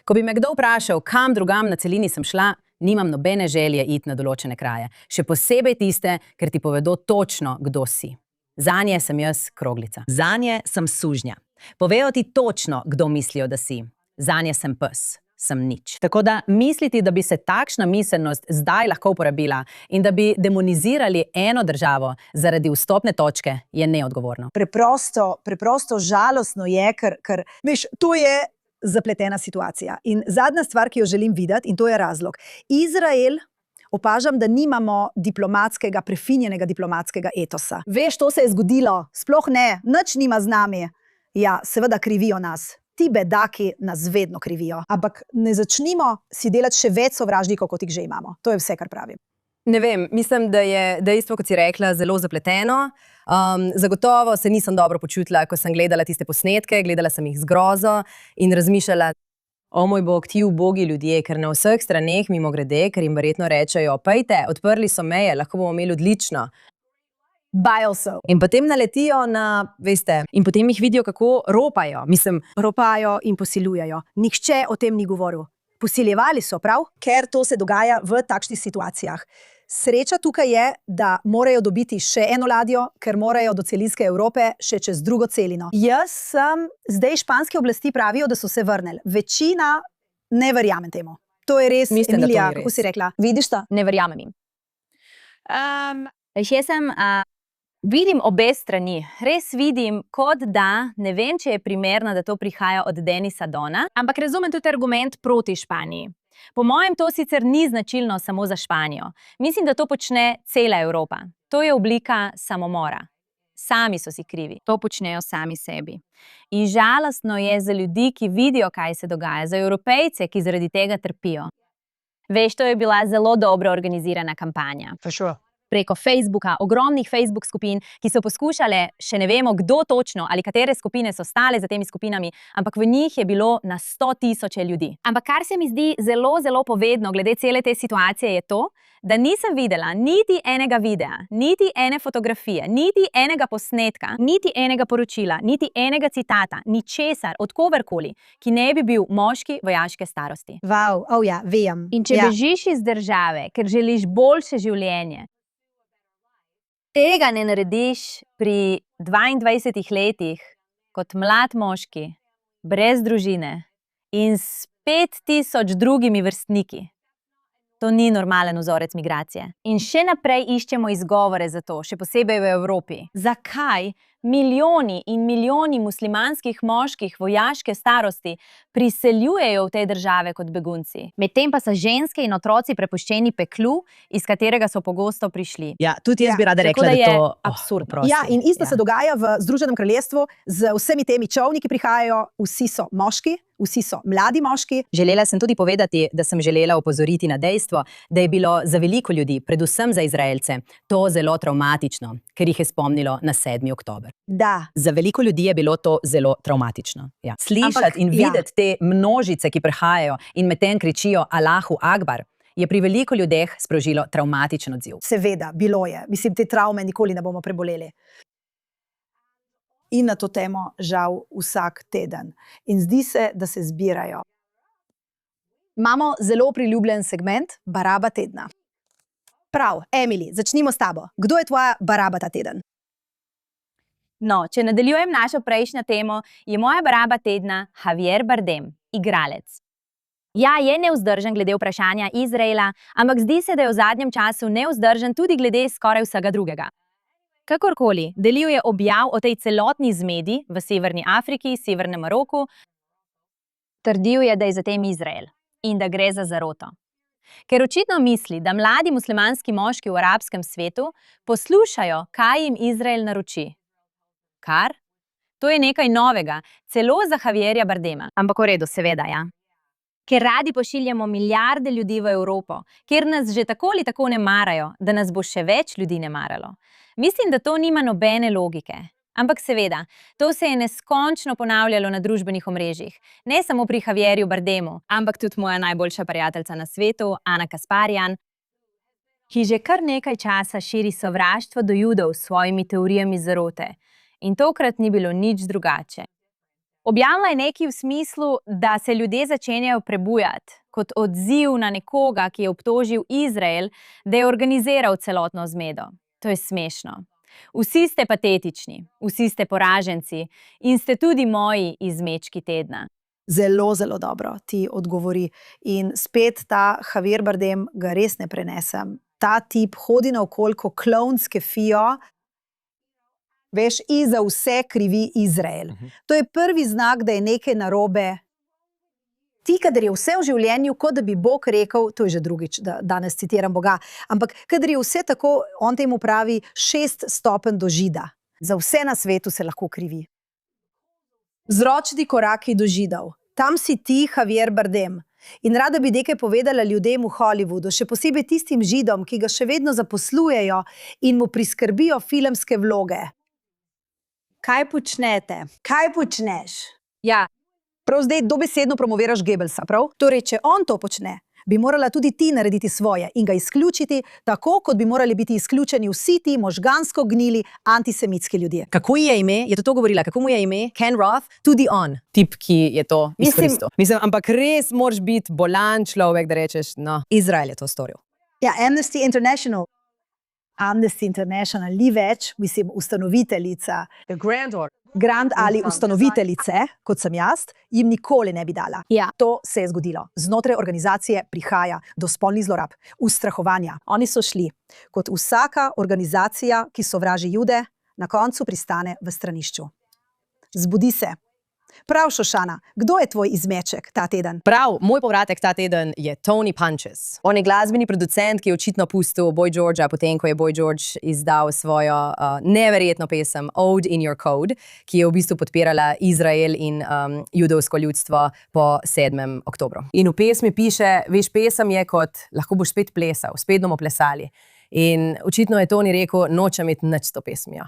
[SPEAKER 6] Ko bi me kdo vprašal, kam drugam na celini sem šla, nimam nobene želje iti na določene kraje. Še posebej tiste, ker ti povedo točno, kdo si. Zanje sem jaz kroglica. Zanje sem sužnja. Povejo ti točno, kdo mislijo, da si. Zanje sem pes. Sem nič. Tako da misliti, da bi se takšna miselnost zdaj lahko uporabila in da bi demonizirali eno državo zaradi vstopne točke, je neodgovorno.
[SPEAKER 1] Preprosto žalostno je, ker veš, to je zapletena situacija. In zadnja stvar, ki jo želim videti, in to je razlog. Izrael, opažam, da nimamo prefinjenega diplomatskega etosa. Veš, to se je zgodilo, sploh ne, nič nima z nami. Ja, seveda krivijo nas. Ti bedaki nas vedno krivijo. Ampak ne začnimo si delati še več sovražnikov, kot jih že imamo. To je vse, kar pravim.
[SPEAKER 5] Ne vem, mislim, da je dejstvo, kot si rekla, zelo zapleteno. Zagotovo se nisem dobro počutila, ko sem gledala tiste posnetke, gledala sem jih z grozo in razmišljala, o moj bog, ti ubogi ljudje, ker na vseh straneh mimogrede, ker jim verjetno rečejo, pejte, odprli so meje, lahko bomo imeli odlično. In potem naletijo na, veste, in potem jih vidijo, kako ropajo.
[SPEAKER 1] Ropajo in posiljujejo. Nihče o tem ni govoril. Posiljevali so, prav? Ker to se dogaja v takšnih situacijah. Sreča tukaj je, da morajo dobiti še eno ladjo, ker morajo do celinske Evrope še čez drugo celino. Zdaj španske oblasti pravijo, da so se vrnili. Večina ne verjame temu. To je res,
[SPEAKER 5] mislim,
[SPEAKER 1] Emilija,
[SPEAKER 5] da to ni res.
[SPEAKER 1] kako si rekla? Vidiš to?
[SPEAKER 4] Ne verjamem jim. Vidim obe strani. Res vidim, kot da, ne vem, če je primerno, da to prihaja od Denisa Dona, ampak razumem tudi argument proti Španiji. Po mojem to sicer ni značilno samo za Španijo. Mislim, da to počne cela Evropa. To je oblika samomora. Sami so si krivi. To počnejo sami sebi. In žalostno je za ljudi, ki vidijo, kaj se dogaja, za Evropejce, ki zaradi tega trpijo. Veš, to je bila zelo dobro organizirana kampanja. Preko Facebooka, ogromnih Facebook skupin, ki so poskušale, še ne vemo, kdo točno ali katere skupine so stale za temi skupinami, ampak v njih je bilo na 100.000 ljudi. Ampak kar se mi zdi zelo, zelo povedno glede cele te situacije je to, da nisem videla niti enega videa, niti ene fotografije, niti enega posnetka, niti enega poročila, niti enega citata, ničesar od kogarkoli, ki ne bi bil moški vojaške starosti.
[SPEAKER 1] Vem.
[SPEAKER 4] In če bežiš iz države, ker želiš boljše življenje, tega ne narediš pri 22 letih kot mlad moški, brez družine in s 5.000 drugimi vrstniki. To ni normalen vzorec migracije. In še naprej iščemo izgovore za to, še posebej v Evropi. Zakaj milijoni in milijoni muslimanskih moških vojaške starosti priseljujejo v te države kot begunci? Medtem pa so ženske in otroci prepuščeni peklu, iz katerega so pogosto prišli.
[SPEAKER 6] Ja, tudi jaz bi rada
[SPEAKER 4] Tako
[SPEAKER 6] rekla,
[SPEAKER 4] da
[SPEAKER 6] da
[SPEAKER 4] je
[SPEAKER 6] to
[SPEAKER 4] absurdno.
[SPEAKER 1] Ja, in isto se dogaja v Združenem kraljestvu z vsemi temi čolni, ki prihajajo, vsi so moški, Vsi so mladi moški.
[SPEAKER 6] Želela sem tudi povedati, da sem želela opozoriti na dejstvo, da je bilo za veliko ljudi, predvsem za Izraelce, to zelo travmatično, ker jih je spomnilo na 7. oktober.
[SPEAKER 1] Da,
[SPEAKER 6] Za veliko ljudi je bilo to zelo travmatično. Ja. Slišati in videti te množice, ki prihajajo in medtem kričijo Allahu Akbar, je pri veliko ljudeh sprožilo travmatičen odziv.
[SPEAKER 1] seveda, bilo je. Mislim, te travme nikoli ne bomo preboleli. In na to temo žal vsak teden. In zdi se, da se zbirajo. Imamo zelo priljubljen segment Baraba tedna. Prav, Emily, začnimo s tabo. Kdo je tvoja Baraba ta teden?
[SPEAKER 4] No, če nadaljujem našo prejšnjo temo, je moja baraba tedna Javier Bardem, igralec. Ja, je nevzdržen glede vprašanja Izraela, ampak zdi se, da je v zadnjem času nevzdržen tudi glede skoraj vsega drugega. Kakorkoli, delil je objav o tej celotni zmedi v Severni Afriki, Severnem Maroku. Trdil je, da je zatem Izrael in da gre za zaroto. Ker očitno misli, da mladi muslimanski moški v arabskem svetu poslušajo, kaj jim Izrael naroči. Kar? To je nekaj novega, celo za Javierja Bardema. Ampak v redu, seveda, ja. Ker radi pošiljamo milijarde ljudi v Evropo, kjer nas že tako ali tako ne marajo, da nas bo še več ljudi ne maralo. Mislim, da to nima nobene logike. Ampak seveda, to se je neskončno ponavljalo na družbenih omrežjih. Ne samo pri Javierju Bardemu, ampak tudi moja najboljša prijateljica na svetu, Ana Kasparjan, ki že kar nekaj časa širi sovraštvo do Judov s svojimi teorijami zarote. In tokrat ni bilo nič drugače. Objavila je nekaj v smislu, da se ljudje začenjajo prebujati kot odziv na nekoga, ki je obtožil Izrael, da je organiziral celotno zmedo. To je smešno. Vsi ste patetični, vsi ste poraženci in ste tudi moji izmečki tedna.
[SPEAKER 1] Zelo, zelo dobro ti odgovori. In spet ta Javier Bardem ga res ne prenesem. Ta tip hodi naokoli kot klovn s kefijo. Veš, in za vse krivi Izrael. To je prvi znak, da je nekaj narobe. Ti, kadar je vse v življenju, kot da bi Bog rekel, to je že drugič, da danes citiram Boga, ampak kadar je vse tako, on temu pravi 6 stopenj do žida. Za vse na svetu se lahko krivi. Zročni koraki do Židov. Tam si ti, Javier Bardem. In rada bi nekaj povedala ljudem v Hollywoodu, še posebej tistim Židom, ki ga še vedno zaposlujejo in mu priskrbijo filmske vloge. Kaj počnete? Kaj počneš? Ja, prav zdaj dobesedno promoviraš Goebbelsa, prav? Torej, če on to počne, bi morala tudi ti narediti svoje in ga izključiti, tako kot bi morali biti izključeni vsi ti možgansko gnili antisemitski ljudje.
[SPEAKER 5] Kako ji je ime? Je to govorila? Kako mu je ime? Ken Roth? Tudi on. Tip, ki je to izkoristil. Mislim, ampak res moraš biti bolan človek, da rečeš, no, Izrael je to storil.
[SPEAKER 1] Ja, Amnesty International ni več, mislim, ustanoviteljica. Grant ali ustanoviteljice, kot sem jaz, jim nikoli ne bi dala. Ja. To se je zgodilo. Znotraj organizacije prihaja do spolnih zlorab, ustrahovanja. Oni so šli. Kot vsaka organizacija, ki sovraži Jude, na koncu pristane v stranišču. Zbudi se. Prav, Šošana, kdo je tvoj izmeček ta teden?
[SPEAKER 5] Prav, moj povratek ta teden je Tony Punches. On je glasbeni producent, ki je očitno pustil Boy Georgea, potem ko je Boy George izdal svojo neverjetno pesem Ode in Your Code, ki je v bistvu podpirala Izrael in judovsko ljudstvo po 7. oktobru. In v pesmi piše, veš, pesem je kot, lahko boš spet plesal, spet bomo plesali. In očitno je Tony rekel, nočem imeti nič s to pesmijo.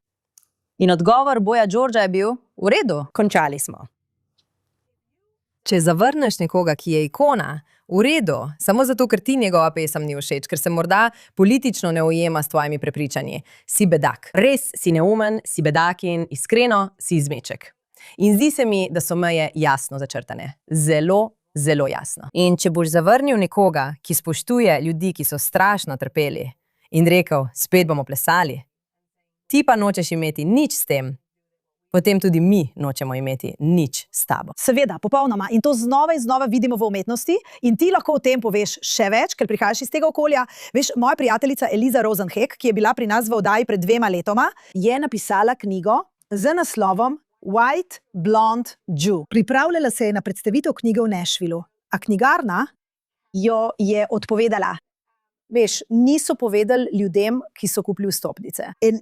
[SPEAKER 6] In odgovor Boya Georgea je bil, v redu.
[SPEAKER 5] Končali smo. Če zavrneš nekoga, ki je ikona, v redu, samo zato, ker ti njegova pesem ni všeč, ker se morda politično ne ujema s tvojimi prepričanji, si bedak. Res si neumen, si bedak in iskreno si izmeček. In zdi se mi, da so meje jasno začrtane. Zelo, zelo jasno. In če boš zavrnil nekoga, ki spoštuje ljudi, ki so strašno trpeli, in rekel, spet bomo plesali, ti pa nočeš imeti nič s tem, potem tudi mi nočemo imeti nič s tabo.
[SPEAKER 1] Seveda, popolnoma. In to znova in znova vidimo v umetnosti in ti lahko o tem poveš še več, ker prihajaš iz tega okolja. Veš, moja prijateljica Eliza Rosenheck, ki je bila pri nas v oddaji pred 2 letoma, je napisala knjigo z naslovom White Blonde Jew. Pripravljala se je na predstavitev knjige v Nashvillu, a knjigarna jo je odpovedala. Veš, niso povedali ljudem, ki so kupili vstopnice. In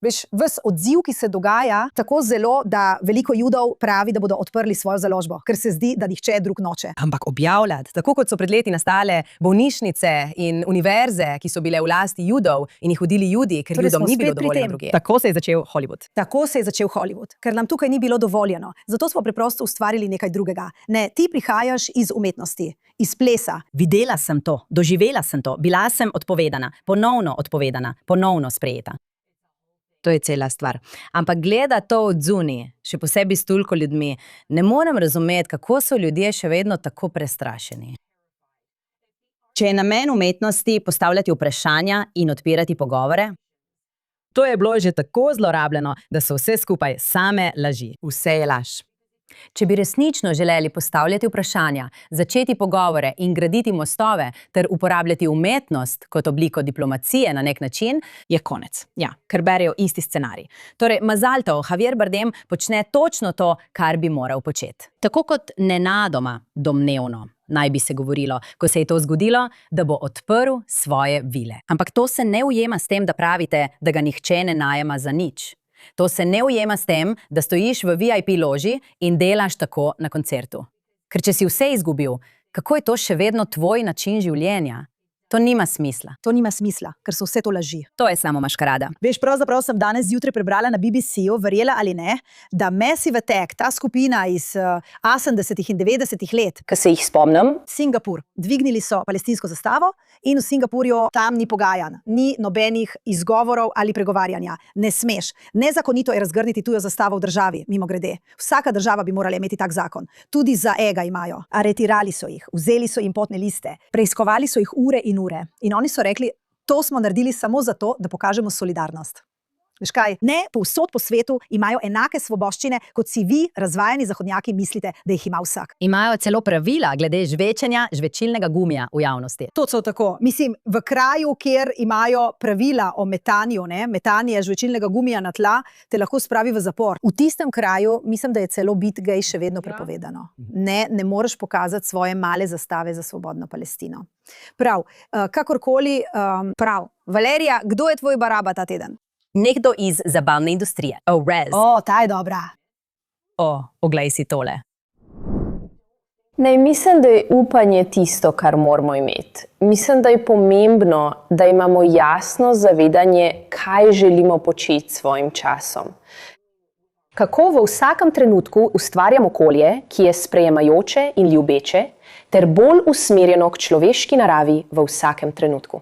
[SPEAKER 1] Veš, ves odziv, ki se dogaja, tako zelo, da veliko Judov pravi, da bodo odprli svojo založbo, ker se zdi, da nihče drug noče.
[SPEAKER 5] Ampak objavljati, tako kot so pred leti nastale bolnišnice in univerze, ki so bile v lasti Judov in jih vodili Judi, ker
[SPEAKER 1] Torej
[SPEAKER 5] Judom
[SPEAKER 1] smo
[SPEAKER 5] ni bilo
[SPEAKER 1] spet pri
[SPEAKER 5] dovoljeno
[SPEAKER 1] tem.
[SPEAKER 5] drugje. Tako se je začel Hollywood.
[SPEAKER 1] Tako se je začel Hollywood, ker nam tukaj ni bilo dovoljeno. Zato smo preprosto ustvarili nekaj drugega. Ne, ti prihajaš iz umetnosti, iz plesa.
[SPEAKER 6] Videla sem to, doživela sem to, bila sem odpovedana, ponovno sprejeta. To je cela stvar. Ampak gleda to od zunaj, še posebej s toliko ljudmi, ne morem razumeti, kako so ljudje še vedno tako prestrašeni. Če je namen umetnosti postavljati vprašanja in odpirati pogovore, to je bilo že tako zlorabljeno, da so vse skupaj same laži.
[SPEAKER 5] Vse je laž.
[SPEAKER 4] Če bi resnično želeli postavljati vprašanja, začeti pogovore in graditi mostove ter uporabljati umetnost kot obliko diplomacije na nek način, je konec. Ja, ker berejo isti scenarij. Torej, Mazaltov, Javier Bardem počne točno to, kar bi moral početi. Tako kot nenadoma, domnevno, naj bi se govorilo, ko se je to zgodilo, da bo odprl svoje vile. Ampak to se ne ujema s tem, da pravite, da ga nihče ne najema za nič. To se ne ujema s tem, da stojiš v VIP loži in delaš tako na koncertu. Ker če si vse izgubil, kako je to še vedno tvoj način življenja? To nima smisla.
[SPEAKER 1] To nima smisla, ker so vse to laži.
[SPEAKER 6] To je samo maškarada.
[SPEAKER 1] Veš, pravzaprav sem danes zjutraj prebrala na BBC-u, verjela ali ne, da Massive Attack, ta skupina iz 80. in 90. let,
[SPEAKER 4] Ko se jih spomnim,
[SPEAKER 1] Singapur, dvignili so palestinsko zastavo in v Singapurju tam ni pogajanj, ni nobenih izgovorov ali pregovarjanja. Ne smeš. Nezakonito je razgrniti tujo zastavo v državi, mimogrede. Vsaka država bi morala imeti tak zakon. Tudi za ega imajo. Aretirali so jih, vzeli so jim potne liste, preiskovali so jih ure in ure. In oni so rekli, to smo naredili samo zato, da pokažemo solidarnost. Veš kaj, ne povsod po svetu imajo enake svoboščine, kot si vi, razvajeni zahodnjaki, mislite, da jih ima vsak.
[SPEAKER 6] Imajo celo pravila glede žvečenja žvečilnega gumija v javnosti.
[SPEAKER 1] Točno tako. Mislim, v kraju, kjer imajo pravila o metanju, metanje žvečilnega gumija na tla, te lahko spravi v zapor. V tistem kraju, mislim, da je celo biti gej še vedno prepovedano. Ne moreš pokazati svoje male zastave za svobodno Palestino. Prav, kakorkoli, prav. Valerija, kdo je tvoj baraba ta teden?
[SPEAKER 4] nekdo iz zabavne industrije. Rez.
[SPEAKER 1] Ta je dobra.
[SPEAKER 4] Oglej si tole.
[SPEAKER 9] Ne, mislim, da je upanje tisto, kar moramo imeti. Mislim, da je pomembno, da imamo jasno zavedanje, kaj želimo početi s svojim časom. Kako v vsakem trenutku ustvarjamo okolje, ki je sprejemajoče in ljubeče, ter bolj usmerjeno k človeški naravi v vsakem trenutku.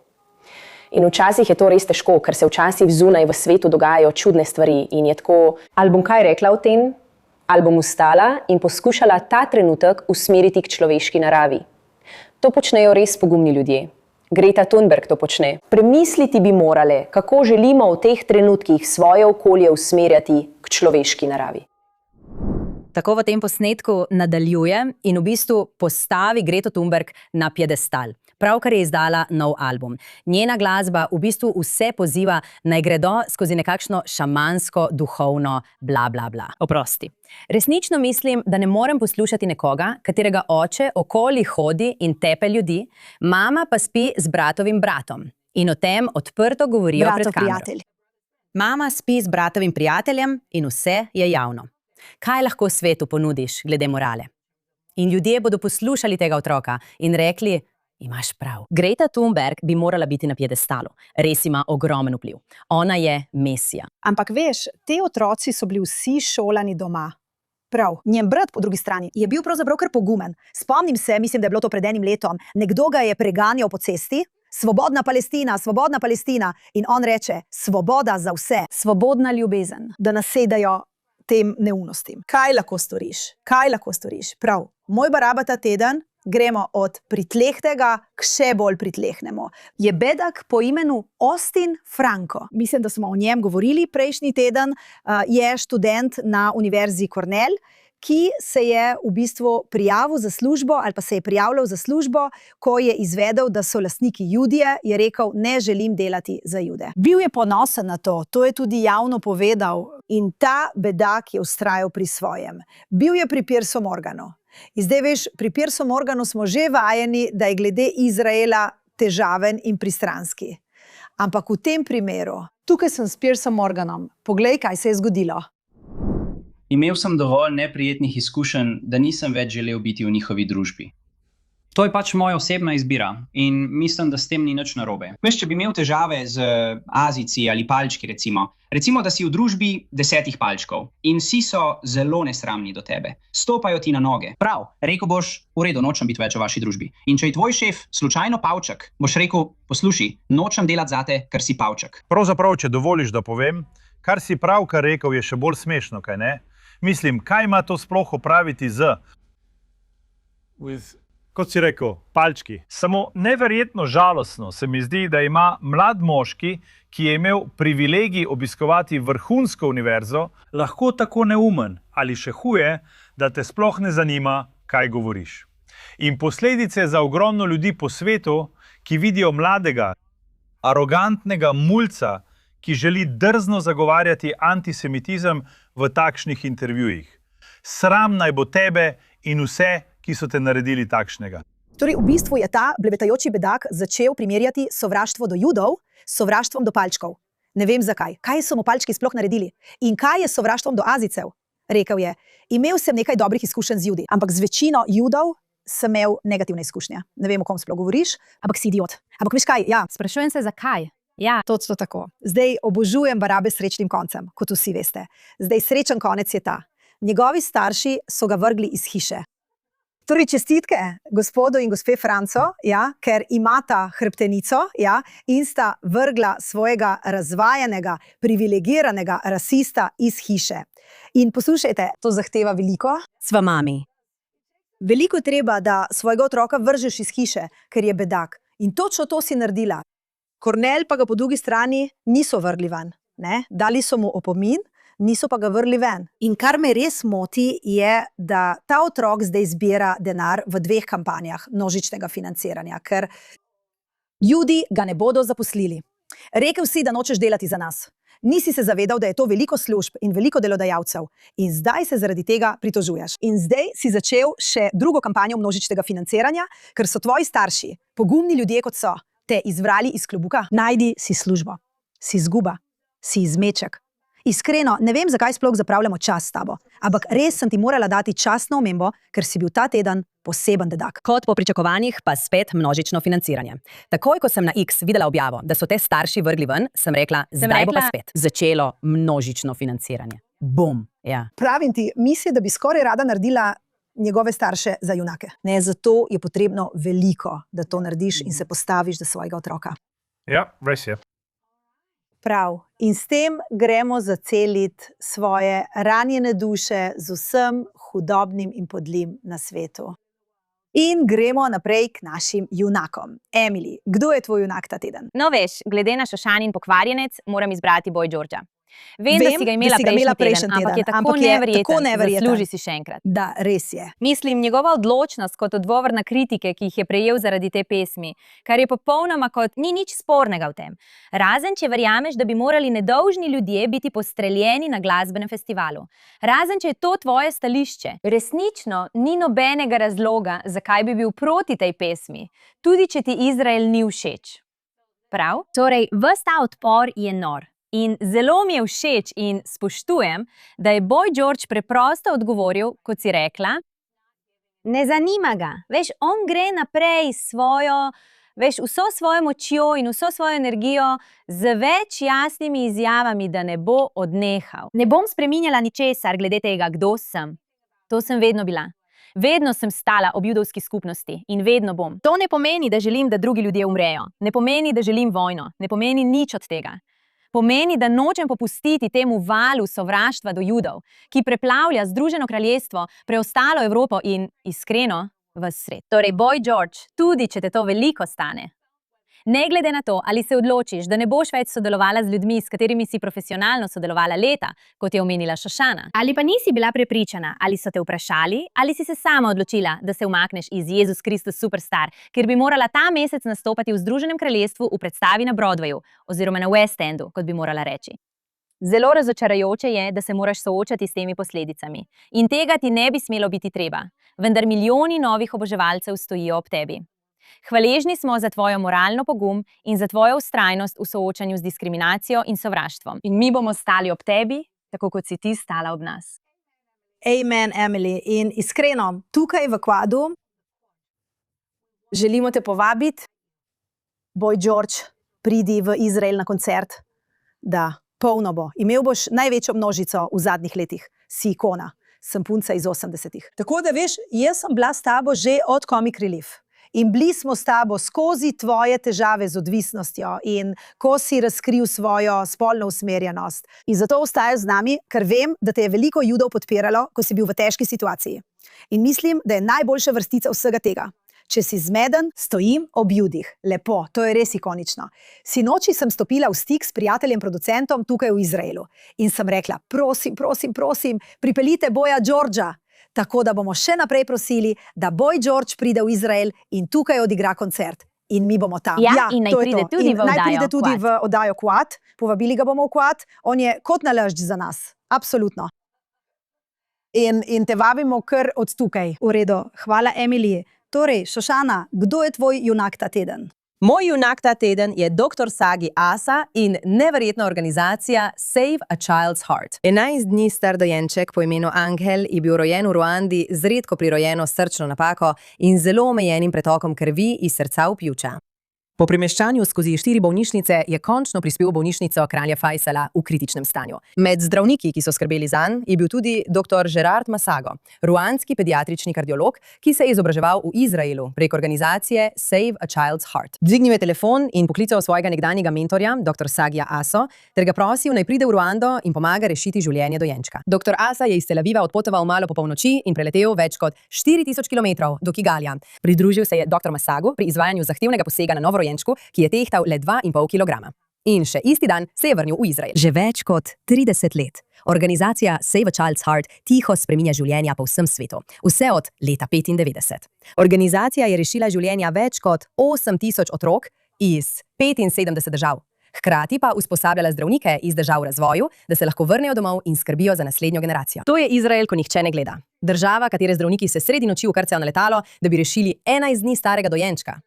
[SPEAKER 9] In včasih je to res težko, ker se včasih zunaj v svetu dogajajo čudne stvari in je tako, ali bom kaj rekla o tem, ali bom ustala in poskušala ta trenutek usmeriti k človeški naravi. To počnejo res pogumni ljudje. Greta Thunberg to počne. Premisliti bi morale, kako želimo v teh trenutkih svoje okolje usmerjati k človeški naravi.
[SPEAKER 6] Tako v tem posnetku nadaljuje in v bistvu postavi Greto Thunberg na piedestal. Pravkar je izdala nov album. Njena glasba v bistvu vse poziva, naj gredo skozi nekakšno šamansko, duhovno bla bla bla. Oprosti. Resnično mislim, da ne morem poslušati nekoga, katerega oče okoli hodi in tepe ljudi, mama pa spi z bratovim bratom. In o tem odprto govorijo pred kamero.
[SPEAKER 1] Prijatelj.
[SPEAKER 6] Mama spi z bratovim prijateljem in vse je javno. Kaj lahko svetu ponudiš glede morale? In ljudje bodo poslušali tega otroka in rekli, imaš prav. Greta Thunberg bi morala biti na piedestalu. Res ima ogromen vpliv. Ona je mesija.
[SPEAKER 1] Ampak veš, te otroci so bili vsi šolani doma. Prav, njen brat po drugi strani je bil pravzaprav kar pogumen. Spomnim se, mislim, da je bilo to pred enim letom, nekdo ga je preganjal po cesti, svobodna Palestina, svobodna Palestina. In on reče, svoboda za vse, svobodna ljubezen, da nasedajo tem neumnostim. Kaj lahko storiš? Kaj lahko storiš? Prav, moj baraba ta teden gremo od pritlehtega k še bolj pritlehnemu. Je bedak po imenu Austin Franco. Mislim, da smo o njem govorili prejšnji teden. Je študent na Univerzi Cornell, ki se je v bistvu prijavil za službo ali pa se je prijavljal za službo, ko je izvedel, da so lastniki Judije, je rekel, ne želim delati za Jude. Bil je ponosen na to je tudi javno povedal in ta bedak je vztrajal pri svojem. Bil je pri Piersu Morganu. In zdaj veš, pri Piersu Morganu smo že vajeni, da je glede Izraela težaven in pristranski. Ampak v tem primeru Tukaj sem s Piersom Morganom. Poglej, kaj se je zgodilo.
[SPEAKER 10] Imel sem dovolj neprijetnih izkušenj, da nisem več želel biti v njihovi družbi. To je pač moja osebna izbira in mislim, da s tem ni nič narobe. Veš, če bi imel težave z Azijci ali palčki, recimo, da si v družbi 10 palčkov in vsi so zelo nesramni do tebe, stopajo ti na noge. Prav, rekel boš, v redu, nočem biti več v vaši družbi. In če je tvoj šef slučajno pavček, boš rekel, poslušaj, nočem delati zate, ker si pavček.
[SPEAKER 11] Pravzaprav, če dovoliš, da povem, kar si pravkar rekel, je še bolj smešno, kaj ne? Mislim, kaj ima to sploh opraviti z... Kot si rekel, palčki. Samo neverjetno žalostno se mi zdi, da ima mlad moški, ki je imel privilegij obiskovati vrhunsko univerzo, lahko tako neumen ali še huje, da te sploh ne zanima, kaj govoriš. In posledice za ogromno ljudi po svetu, ki vidijo mladega, arogantnega mulca, ki želi drzno zagovarjati antisemitizem v takšnih intervjujih. Sram naj bo tebe in vse, ki so te naredili takšnega.
[SPEAKER 1] Torej, v bistvu je ta blebetajoči bedak začel primerjati sovraštvo do Judov s sovraštvom do palčkov. Ne vem zakaj. Kaj so mu palčki sploh naredili? In kaj je s sovraštvom do Azijcev? Rekel je, imel sem nekaj dobrih izkušenj z Judi, ampak z večino Judov sem imel negativne izkušnje. Ne vem, o kom sploh govoriš, ampak si idiot. Ampak veš kaj, ja.
[SPEAKER 4] Sprašujem se, zakaj? Ja,
[SPEAKER 1] Točno tako. Zdaj obožujem Barabe s srečnim koncem, kot vsi veste. Zdaj srečen konec je ta. Njegovi starši so ga vrgli iz hiše. Torej, čestitke gospodu in gospe Franco, ja, ker imata hrbtenico, ja, in sta vrgla svojega razvajenega, privilegiranega rasista iz hiše. In poslušajte, to zahteva veliko.
[SPEAKER 6] Sva mami.
[SPEAKER 1] Veliko treba, da svojega otroka vržeš iz hiše, ker je bedak. In točno to si naredila. Kornel pa ga po drugi strani niso vrgli ven. Ne? Dali so mu opomin, niso pa ga vrgli ven. In kar me res moti, je, da ta otrok zdaj zbira denar v 2 kampanjah množičnega financiranja, ker Judi ga ne bodo zaposlili. Rekel si, da nočeš delati za nas. Nisi se zavedal, da je to veliko služb in veliko delodajalcev. In zdaj se zaradi tega pritožuješ. In zdaj si začel še drugo kampanjo množičnega financiranja, ker so tvoji starši, pogumni ljudje kot so, te izvrali iz klobuka. Najdi si službo. Si izguba. Si izmeček. Iskreno, ne vem, zakaj sploh zapravljamo čas s tabo, ampak res sem ti morala dati častno omembo, ker si bil ta teden poseben dedak.
[SPEAKER 6] Kot po pričakovanjih pa spet množično financiranje. Takoj, ko sem na X videla objavo, da so te starši vrgli ven, sem rekla, zdaj bo pa spet začelo množično financiranje. Bum. Ja.
[SPEAKER 1] Pravim ti, misli, da bi skoraj rada naredila njegove starše za junake. Ne, zato je potrebno veliko, da to narediš in se postaviš za svojega otroka.
[SPEAKER 11] Ja, res je.
[SPEAKER 1] Prav. In s tem gremo zaceliti svoje ranjene duše z vsem hudobnim in podlim na svetu. In gremo naprej k našim junakom. Emily, kdo je tvoj junak ta teden?
[SPEAKER 4] No veš, glede na Šošanin pokvarjenec, moram izbrati Boy Georgea. Vem, da si ga imela prejšnji teden, ampak je tako neverjeten, zasluži si še enkrat.
[SPEAKER 1] Da, res je.
[SPEAKER 4] Mislim, njegova odločnost kot odgovor na kritike, ki jih je prejel zaradi te pesmi, kar je popolnoma kot ni nič spornega v tem. Razen, če verjameš, da bi morali nedolžni ljudje biti postreljeni na glasbenem festivalu. Razen, če je to tvoje stališče. Resnično ni nobenega razloga, zakaj bi bil proti tej pesmi, tudi če ti Izrael ni všeč. Prav? Torej, ves ta odpor je nor. In zelo mi je všeč in spoštujem, da je Boy George preprosto odgovoril, kot si rekla, ne zanima ga. Veš, on gre naprej vso svojo močjo in vso svojo energijo z več jasnimi izjavami, da ne bo odnehal. Ne bom spreminjala ničesar glede tega, kdo sem. To sem vedno bila. Vedno sem stala ob judovski skupnosti in vedno bom. To ne pomeni, da želim, da drugi ljudje umrejo. Ne pomeni, da želim vojno. Ne pomeni nič od tega. Pomeni, da nočem popustiti temu valu sovraštva do Judov, ki preplavlja Združeno kraljestvo, preostalo Evropo in, iskreno, ves svet. Torej, Boy George, tudi če te to veliko stane. Ne glede na to, ali se odločiš, da ne boš več sodelovala z ljudmi, s katerimi si profesionalno sodelovala leta, kot je omenila Šošana, ali pa nisi bila prepričana, ali so te vprašali, ali si se sama odločila, da se umakneš iz Jezus Kristus Superstar, ker bi morala ta mesec nastopati v Združenem kraljestvu v predstavi na Broadwayu, oziroma na West Endu, kot bi morala reči. Zelo razočarajoče je, da se moraš soočati s temi posledicami. In tega ti ne bi smelo biti treba, vendar milijoni novih oboževalcev stojijo ob tebi. Hvaležni smo za tvojo moralno pogum in za tvojo vztrajnost v soočanju z diskriminacijo in sovraštvom. In mi bomo stali ob tebi, tako kot si ti stala ob nas.
[SPEAKER 1] Amen, Emily. In iskreno, tukaj v Kvadu želimo te povabiti, Boy George, pridi v Izrael na koncert, da polno bo. Imel boš največjo množico v zadnjih letih. Si ikona, sem punca iz 80-ih. Tako da veš, jaz sem bila s tabo že od Comic Relief. In bili smo s tabo skozi tvoje težave z odvisnostjo in ko si razkril svojo spolno usmerjenost. In zato ostajaj z nami, ker vem, da te je veliko Judov podpiralo, ko si bil v težki situaciji. In mislim, da je najboljša vrstica vsega tega. Če si zmeden, stojim ob Judih. Lepo, to je res ikonično. Sinoči sem stopila v stik s prijateljem producentom tukaj v Izraelu. In sem rekla, prosim, pripeljite Boya Georgea. Tako da bomo še naprej prosili, da Boy George pride v Izrael in tukaj odigra koncert. In mi bomo tam.
[SPEAKER 4] Ja, in naj pride tudi v oddajo
[SPEAKER 1] Naj pride tudi v oddajo Quad. Povabili ga bomo v Quad. On je kot nalašč za nas. Absolutno. In te vabimo kar od tukaj. V redu. Hvala, Emily. Torej, Šošana, kdo je tvoj junak ta teden?
[SPEAKER 5] Moj junak ta teden je dr. Sagi Asa in neverjetna organizacija Save a Child's Heart. 11 dni star dojenček po imenu Angel je bil rojen v Ruandi z redko prirojeno srčno napako in zelo omejenim pretokom krvi iz srca v pljuča. Po premeščanju skozi 4 bolnišnice je končno prispel v bolnišnico kralja Faisala v kritičnem stanju. Med zdravniki, ki so skrbeli zanj, je bil tudi dr. Gerard Masago, ruandski pediatrični kardiolog, ki se je izobraževal v Izraelu prek organizacije Save a Child's Heart. Dvignil je telefon in poklical svojega nekdanjega mentorja, dr. Sagija Aso, ter ga prosil, naj pride v Ruando in pomaga rešiti življenje dojenčka. Dr. Asa je iz Tel Aviva odpotoval malo po polnoči in preletel več kot 4000 km do Kigalija. Pridružil se je dr. Masagu pri izvajanju zahtevnega posega na novorojenčku, ki je tehtal le 2,5 kg. In še isti dan se je vrnil v Izrael. Že več kot 30 let. Organizacija Save a Child's Heart tiho spreminja življenja po vsem svetu. Vse od leta 95. Organizacija je rešila življenja več kot 8000 otrok iz 75 držav. Hkrati pa usposabljala zdravnike iz držav v razvoju, da se lahko vrnejo domov in skrbijo za naslednjo generacijo. To je Izrael, ko nihče ne gleda. Država, katere zdravniki se sredi noči ukrcajo na letalo, da bi rešili 11 dni starega dojenčka.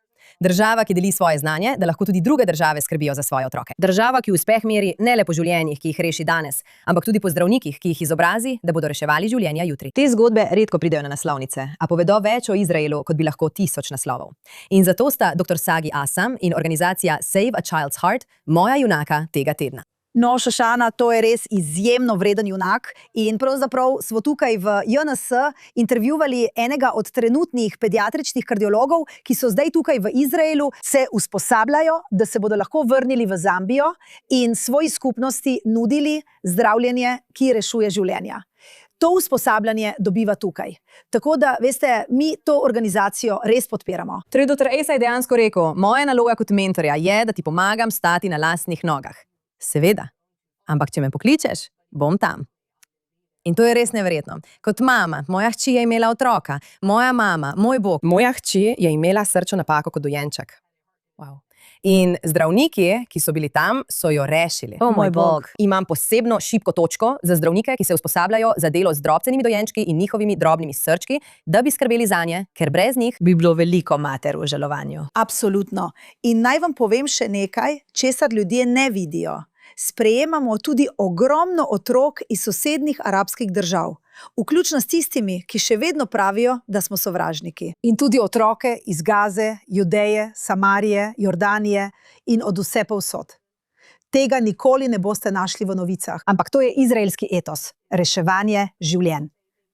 [SPEAKER 5] Država, ki deli svoje znanje, da lahko tudi druge države skrbijo za svoje otroke. Država, ki uspeh meri ne le po življenjih, ki jih reši danes, ampak tudi po zdravnikih, ki jih izobrazi, da bodo reševali življenja jutri. Te zgodbe redko pridejo na naslovnice, a povedo več o Izraelu, kot bi lahko 1000 naslovov. In zato sta dr. Sagi Asam in organizacija Save a Child's Heart moja junaka tega tedna.
[SPEAKER 1] No, Šošana, to je res izjemno vreden junak in pravzaprav smo tukaj v JNS intervjuvali enega od trenutnih pediatričnih kardiologov, ki so zdaj tukaj v Izraelu, se usposabljajo, da se bodo lahko vrnili v Zambijo in svoji skupnosti nudili zdravljenje, ki rešuje življenja. To usposabljanje dobiva tukaj. Tako da, veste, mi to organizacijo res podpiramo.
[SPEAKER 5] Torej, dr. Asa je dejansko rekel, moja naloga kot mentorja je, da ti pomagam stati na lastnih nogah. Seveda, ampak če me pokličeš, bom tam. In to je res neverjetno. Kot mama, moja hči je imela otroka, moja mama, moj bog, moja hči je imela srčno napako kot dojenček. Wow. In zdravniki, ki so bili tam, so jo rešili.
[SPEAKER 6] O moj bog.
[SPEAKER 5] Imam posebno šibko točko za zdravnike, ki se usposabljajo za delo z drobcenimi dojenčki in njihovimi drobnimi srčki, da bi skrbeli zanje, ker brez njih
[SPEAKER 6] bi bilo veliko mater v žalovanju.
[SPEAKER 1] Absolutno. In naj vam povem še nekaj, česar ljudje ne vidijo. Sprejemamo tudi ogromno otrok iz sosednjih arabskih držav, vključno s tistimi, ki še vedno pravijo, da smo sovražniki. In tudi otroke iz Gaze, Judeje, Samarije, Jordanije in od vse povsod. Tega nikoli ne boste našli v novicah, ampak to je izraelski etos, reševanje življenj.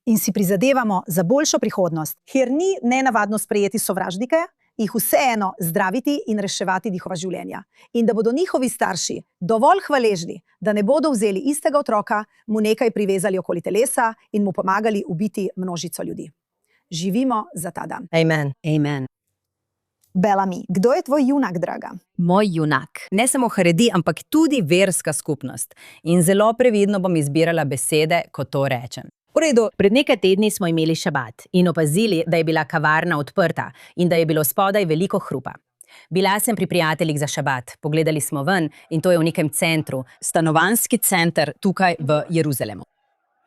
[SPEAKER 1] In si prizadevamo za boljšo prihodnost, kjer ni nenavadno sprejeti sovražnike, jih vseeno zdraviti in reševati njihova življenja. In da bodo njihovi starši dovolj hvaležni, da ne bodo vzeli istega otroka, mu nekaj privezali okoli telesa in mu pomagali ubiti množico ljudi. Živimo za ta dan.
[SPEAKER 5] Amen.
[SPEAKER 6] Amen.
[SPEAKER 1] Bellamy, kdo je tvoj junak, draga?
[SPEAKER 6] Moj junak. Ne samo haredi, ampak tudi verska skupnost. In zelo previdno bom izbirala besede, ko to rečem. V redu, pred nekaj tedni smo imeli šabat in opazili, da je bila kavarna odprta in da je bilo spodaj veliko hrupa. Bila sem pri prijateljih za šabat, pogledali smo ven in to je v nekem centru, stanovanjski center tukaj v Jeruzalemu.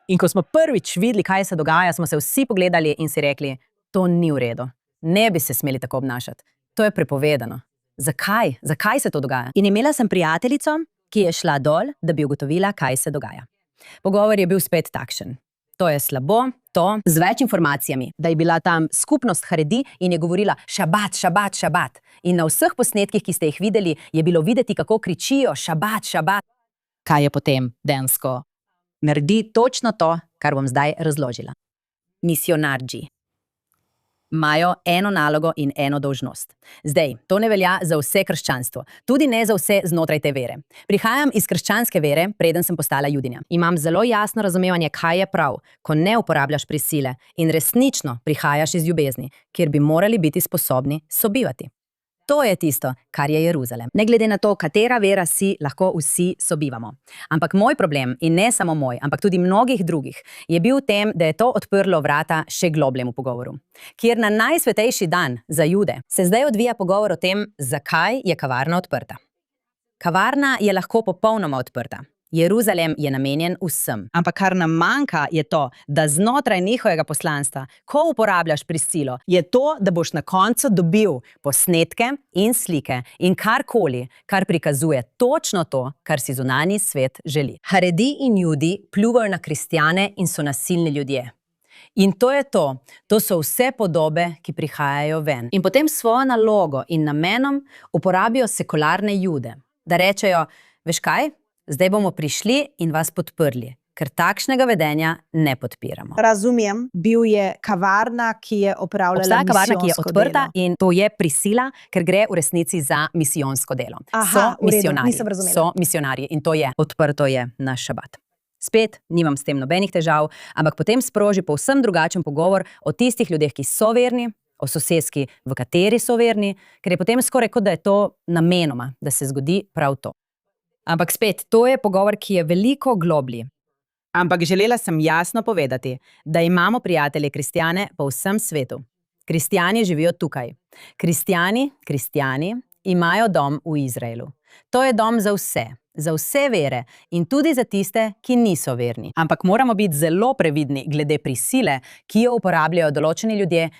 [SPEAKER 6] In ko smo prvič videli, kaj se dogaja, smo se vsi pogledali in si rekli, to ni v redu, ne bi se smeli tako obnašati. To je prepovedano. Zakaj? Zakaj se to dogaja? In imela sem prijateljico, ki je šla dol, da bi ugotovila, kaj se dogaja. Pogovor je bil spet takšen. To je slabo, to z več informacijami, da je bila tam skupnost Haredi in je govorila šabat, šabat, šabat. In na vseh posnetkih, ki ste jih videli, je bilo videti, kako kričijo šabat, šabat. Kaj je potem dejansko? Naredi točno to, kar bom zdaj razložila. Misionarji imajo eno nalogo in eno dolžnost. Zdaj, to ne velja za vse krščanstvo, tudi ne za vse znotraj te vere. Prihajam iz krščanske vere, preden sem postala judinja. Imam zelo jasno razumevanje, kaj je prav, ko ne uporabljaš prisile in resnično prihajaš iz ljubezni, kjer bi morali biti sposobni sobivati. To je tisto, kar je Jeruzalem. Ne glede na to, katera vera si, lahko vsi sobivamo. Ampak moj problem, in ne samo moj, ampak tudi mnogih drugih, je bil v tem, da je to odprlo vrata še globljemu pogovoru. Kjer na najsvetejši dan za Jude se zdaj odvija pogovor o tem, zakaj je kavarna odprta. Kavarna je lahko popolnoma odprta. Jeruzalem je namenjen vsem. Ampak kar nam manjka je to, da znotraj njihovega poslanstva, ko uporabljaš prisilo, je to, da boš na koncu dobil posnetke in slike in karkoli, kar prikazuje točno to, kar si zunanji svet želi. Haredi in Judi pljuvajo na kristjane in so nasilni ljudje. In to je to. To so vse podobe, ki prihajajo ven. In potem svojo nalogo in namenom uporabijo sekularne Jude. Da rečejo, veš kaj? Zdaj bomo prišli in vas podprli, ker takšnega vedenja ne podpiramo.
[SPEAKER 1] Razumem, bil je kavarna, ki je opravljala
[SPEAKER 6] Obstaja kavarna, ki je
[SPEAKER 1] misijonsko
[SPEAKER 6] odprta
[SPEAKER 1] delo.
[SPEAKER 6] in to je prisila, ker gre v resnici za misijonsko delo.
[SPEAKER 1] Aha, v redu,
[SPEAKER 6] misionarji.
[SPEAKER 1] nisem razumela.
[SPEAKER 6] So misionarji in to je odprto je na šabat. Spet, nimam s tem nobenih težav, ampak potem sproži povsem drugačen pogovor o tistih ljudeh, ki so verni, o soseski, v kateri so verni, ker je potem skoraj kot da je to namenoma, da se zgodi prav to. Ampak spet, to je pogovor, ki je veliko globlji. Ampak želela sem jasno povedati, da imamo prijatelje kristjane po vsem svetu. Kristjani živijo tukaj. Kristjani imajo dom v Izraelu. To je dom za vse vere in tudi za tiste, ki niso verni. Ampak moramo biti zelo previdni glede prisile, ki jo uporabljajo določeni ljudje,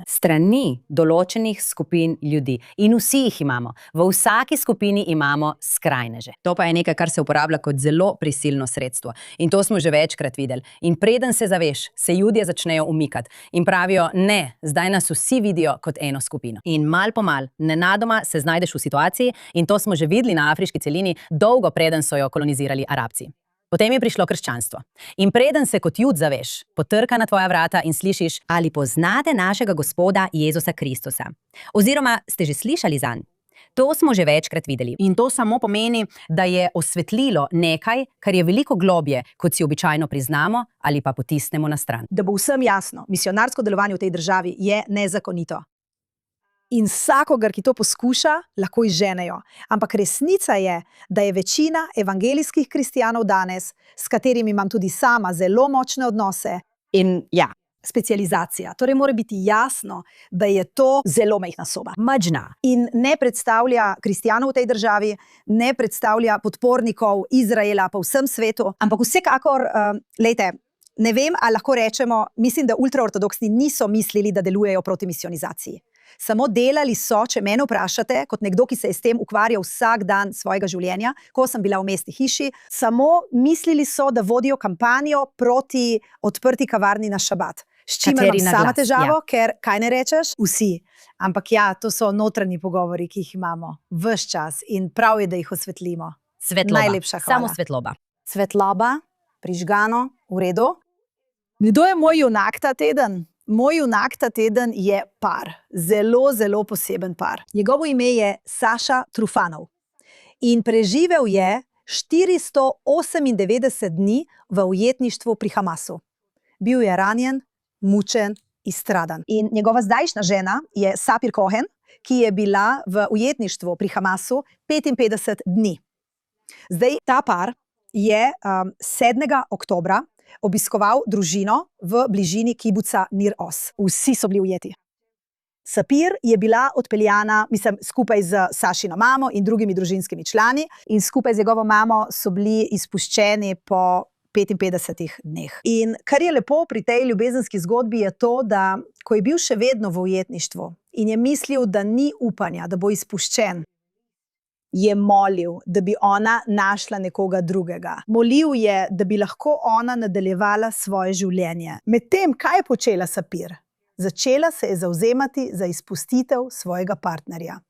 [SPEAKER 6] strani določenih skupin ljudi. In vsi jih imamo. V vsaki skupini imamo skrajneže. To pa je nekaj, kar se uporablja kot zelo prisilno sredstvo. In to smo že večkrat videli. In preden se zaveš, se Judje začnejo umikati in pravijo, ne, zdaj nas vsi vidijo kot eno skupino. In mal po mal, nenadoma se znajdeš v situaciji, in to smo že videli na afriški celini, dolgo preden so jo kolonizirali Arabci. Potem je prišlo krščanstvo. In preden se kot Jud zaveš, potrka na tvoja vrata in slišiš, ali poznate našega Gospoda Jezusa Kristusa. Oziroma, ste že slišali zanj? To smo že večkrat videli. In to samo pomeni, da je osvetlilo nekaj, kar je veliko globje, kot si običajno priznamo ali pa potisnemo na stran.
[SPEAKER 1] Da bo vsem jasno, misionarsko delovanje v tej državi je nezakonito. In vsakogar, ki to poskuša, lahko izženejo. Ampak resnica je, da je večina evangelijskih kristjanov danes, s katerimi imam tudi sama zelo močne odnose, in ja, specializacija. Torej mora biti jasno, da je to zelo majhna soba.
[SPEAKER 6] Mađna.
[SPEAKER 1] In ne predstavlja kristjanov v tej državi, ne predstavlja podpornikov Izraela po vsem svetu, ampak vsekakor, lejte, ne vem, ali lahko rečemo, mislim, da ultraortodoksni niso mislili, da delujejo proti misionizaciji. Samo delali so, če mene vprašate, kot nekdo, ki se je s tem ukvarjal vsak dan svojega življenja, ko sem bila v mestni hiši, samo mislili so, da vodijo kampanjo proti odprti kavarni na šabat. S čimer imam sama težavo, ker, kaj ne rečeš? Vsi. Ampak ja, to so notranji pogovori, ki jih imamo ves čas in prav je, da jih osvetlimo.
[SPEAKER 6] Svetloba.
[SPEAKER 1] Najlepša hvala.
[SPEAKER 6] Samo svetloba.
[SPEAKER 1] Svetloba, prižgano, v redu. Kdo je moj junak ta teden? Moj junak ta teden je par, zelo, zelo poseben par. Njegovo ime je Saša Trufanov in preživel je 498 dni v ujetništvu pri Hamasu. Bil je ranjen, mučen, izstradan. In njegova zdajšnja žena je Sapir Cohen, ki je bila v ujetništvu pri Hamasu 55 dni. Zdaj, ta par je 7. oktobra obiskoval družino v bližini kibuca Nir Oz. Vsi so bili ujeti. Sapir je bila odpeljana, skupaj z Sašino mamo in drugimi družinskimi člani in skupaj z njegovo mamo so bili izpuščeni po 55 dneh. In kar je lepo pri tej ljubezenski zgodbi je to, da ko je bil še vedno v ujetništvu in je mislil, da ni upanja, da bo izpuščen, je molil, da bi ona našla nekoga drugega. Molil je, da bi lahko ona nadaljevala svoje življenje. Medtem, kaj je počela Sapir? Začela se je zavzemati za izpustitev svojega partnerja.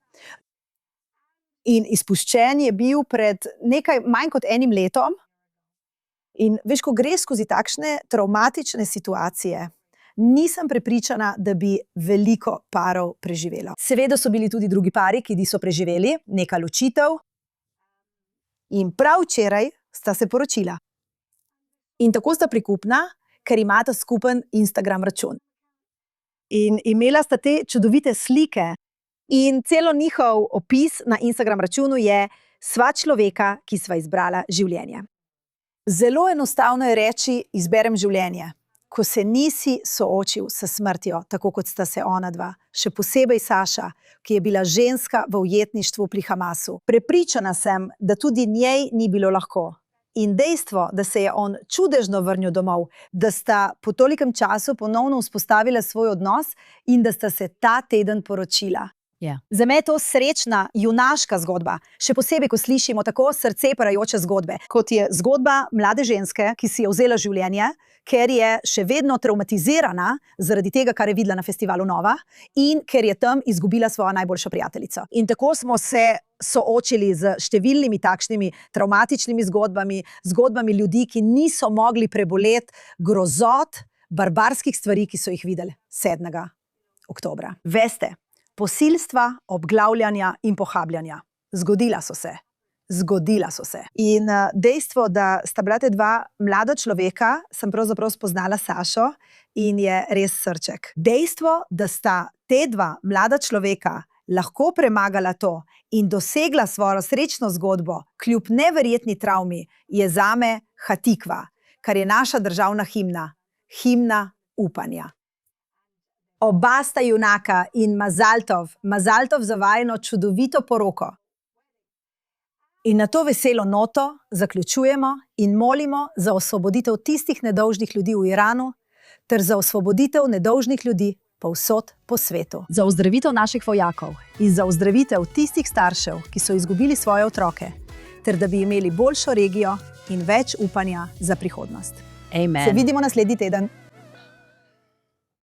[SPEAKER 1] In izpuščen je bil pred nekaj manj kot 1 letom. In veš, ko greš skozi takšne travmatične situacije, nisem prepričana, da bi veliko parov preživelo. Seveda so bili tudi drugi pari, ki niso preživeli, neka ločitev. In prav včeraj sta se poročila. In tako sta prikupna, ker imata skupen Instagram račun. In imela sta te čudovite slike. In celo njihov opis na Instagram računu je: sva človeka, ki sva izbrala življenje. Zelo enostavno je reči: izberem življenje, ko se nisi soočil s smrtjo, tako kot sta se ona dva, še posebej Saša, ki je bila ženska v ujetništvu pri Hamasu. Prepričana sem, da tudi njej ni bilo lahko. In dejstvo, da se je on čudežno vrnil domov, da sta po tolikem času ponovno vzpostavila svoj odnos in da sta se ta teden poročila.
[SPEAKER 6] Ja.
[SPEAKER 1] Za me je to srečna, junaška zgodba, še posebej, ko slišimo tako srce parajoče zgodbe, kot je zgodba mlade ženske, ki si je vzela življenje, ker je še vedno travmatizirana zaradi tega, kar je videla na festivalu Nova in ker je tam izgubila svojo najboljšo prijateljico. In tako smo se soočili z številnimi takšnimi travmatičnimi zgodbami, zgodbami ljudi, ki niso mogli preboleti grozot, barbarskih stvari, ki so jih videli 7. oktobra. Veste, posilstva, obglavljanja in pohabljanja. Zgodila so se. Zgodila so se. In dejstvo, da sta bila te dva mlada človeka, sem pravzaprav spoznala Sašo in je res srček. Dejstvo, da sta te dva mlada človeka lahko premagala to in dosegla svojo srečno zgodbo, kljub neverjetni travmi, je zame Hatikva, kar je naša državna himna. Himna upanja. Oba sta junaka in Mazaltov za vajino čudovito poroko. In na to veselo noto zaključujemo in molimo za osvoboditev tistih nedolžnih ljudi v Iranu ter za osvoboditev nedolžnih ljudi povsod po svetu. Za ozdravitev naših vojakov in za ozdravitev tistih staršev, ki so izgubili svoje otroke, ter da bi imeli boljšo regijo in več upanja za prihodnost.
[SPEAKER 6] Amen.
[SPEAKER 1] Se vidimo naslednji teden.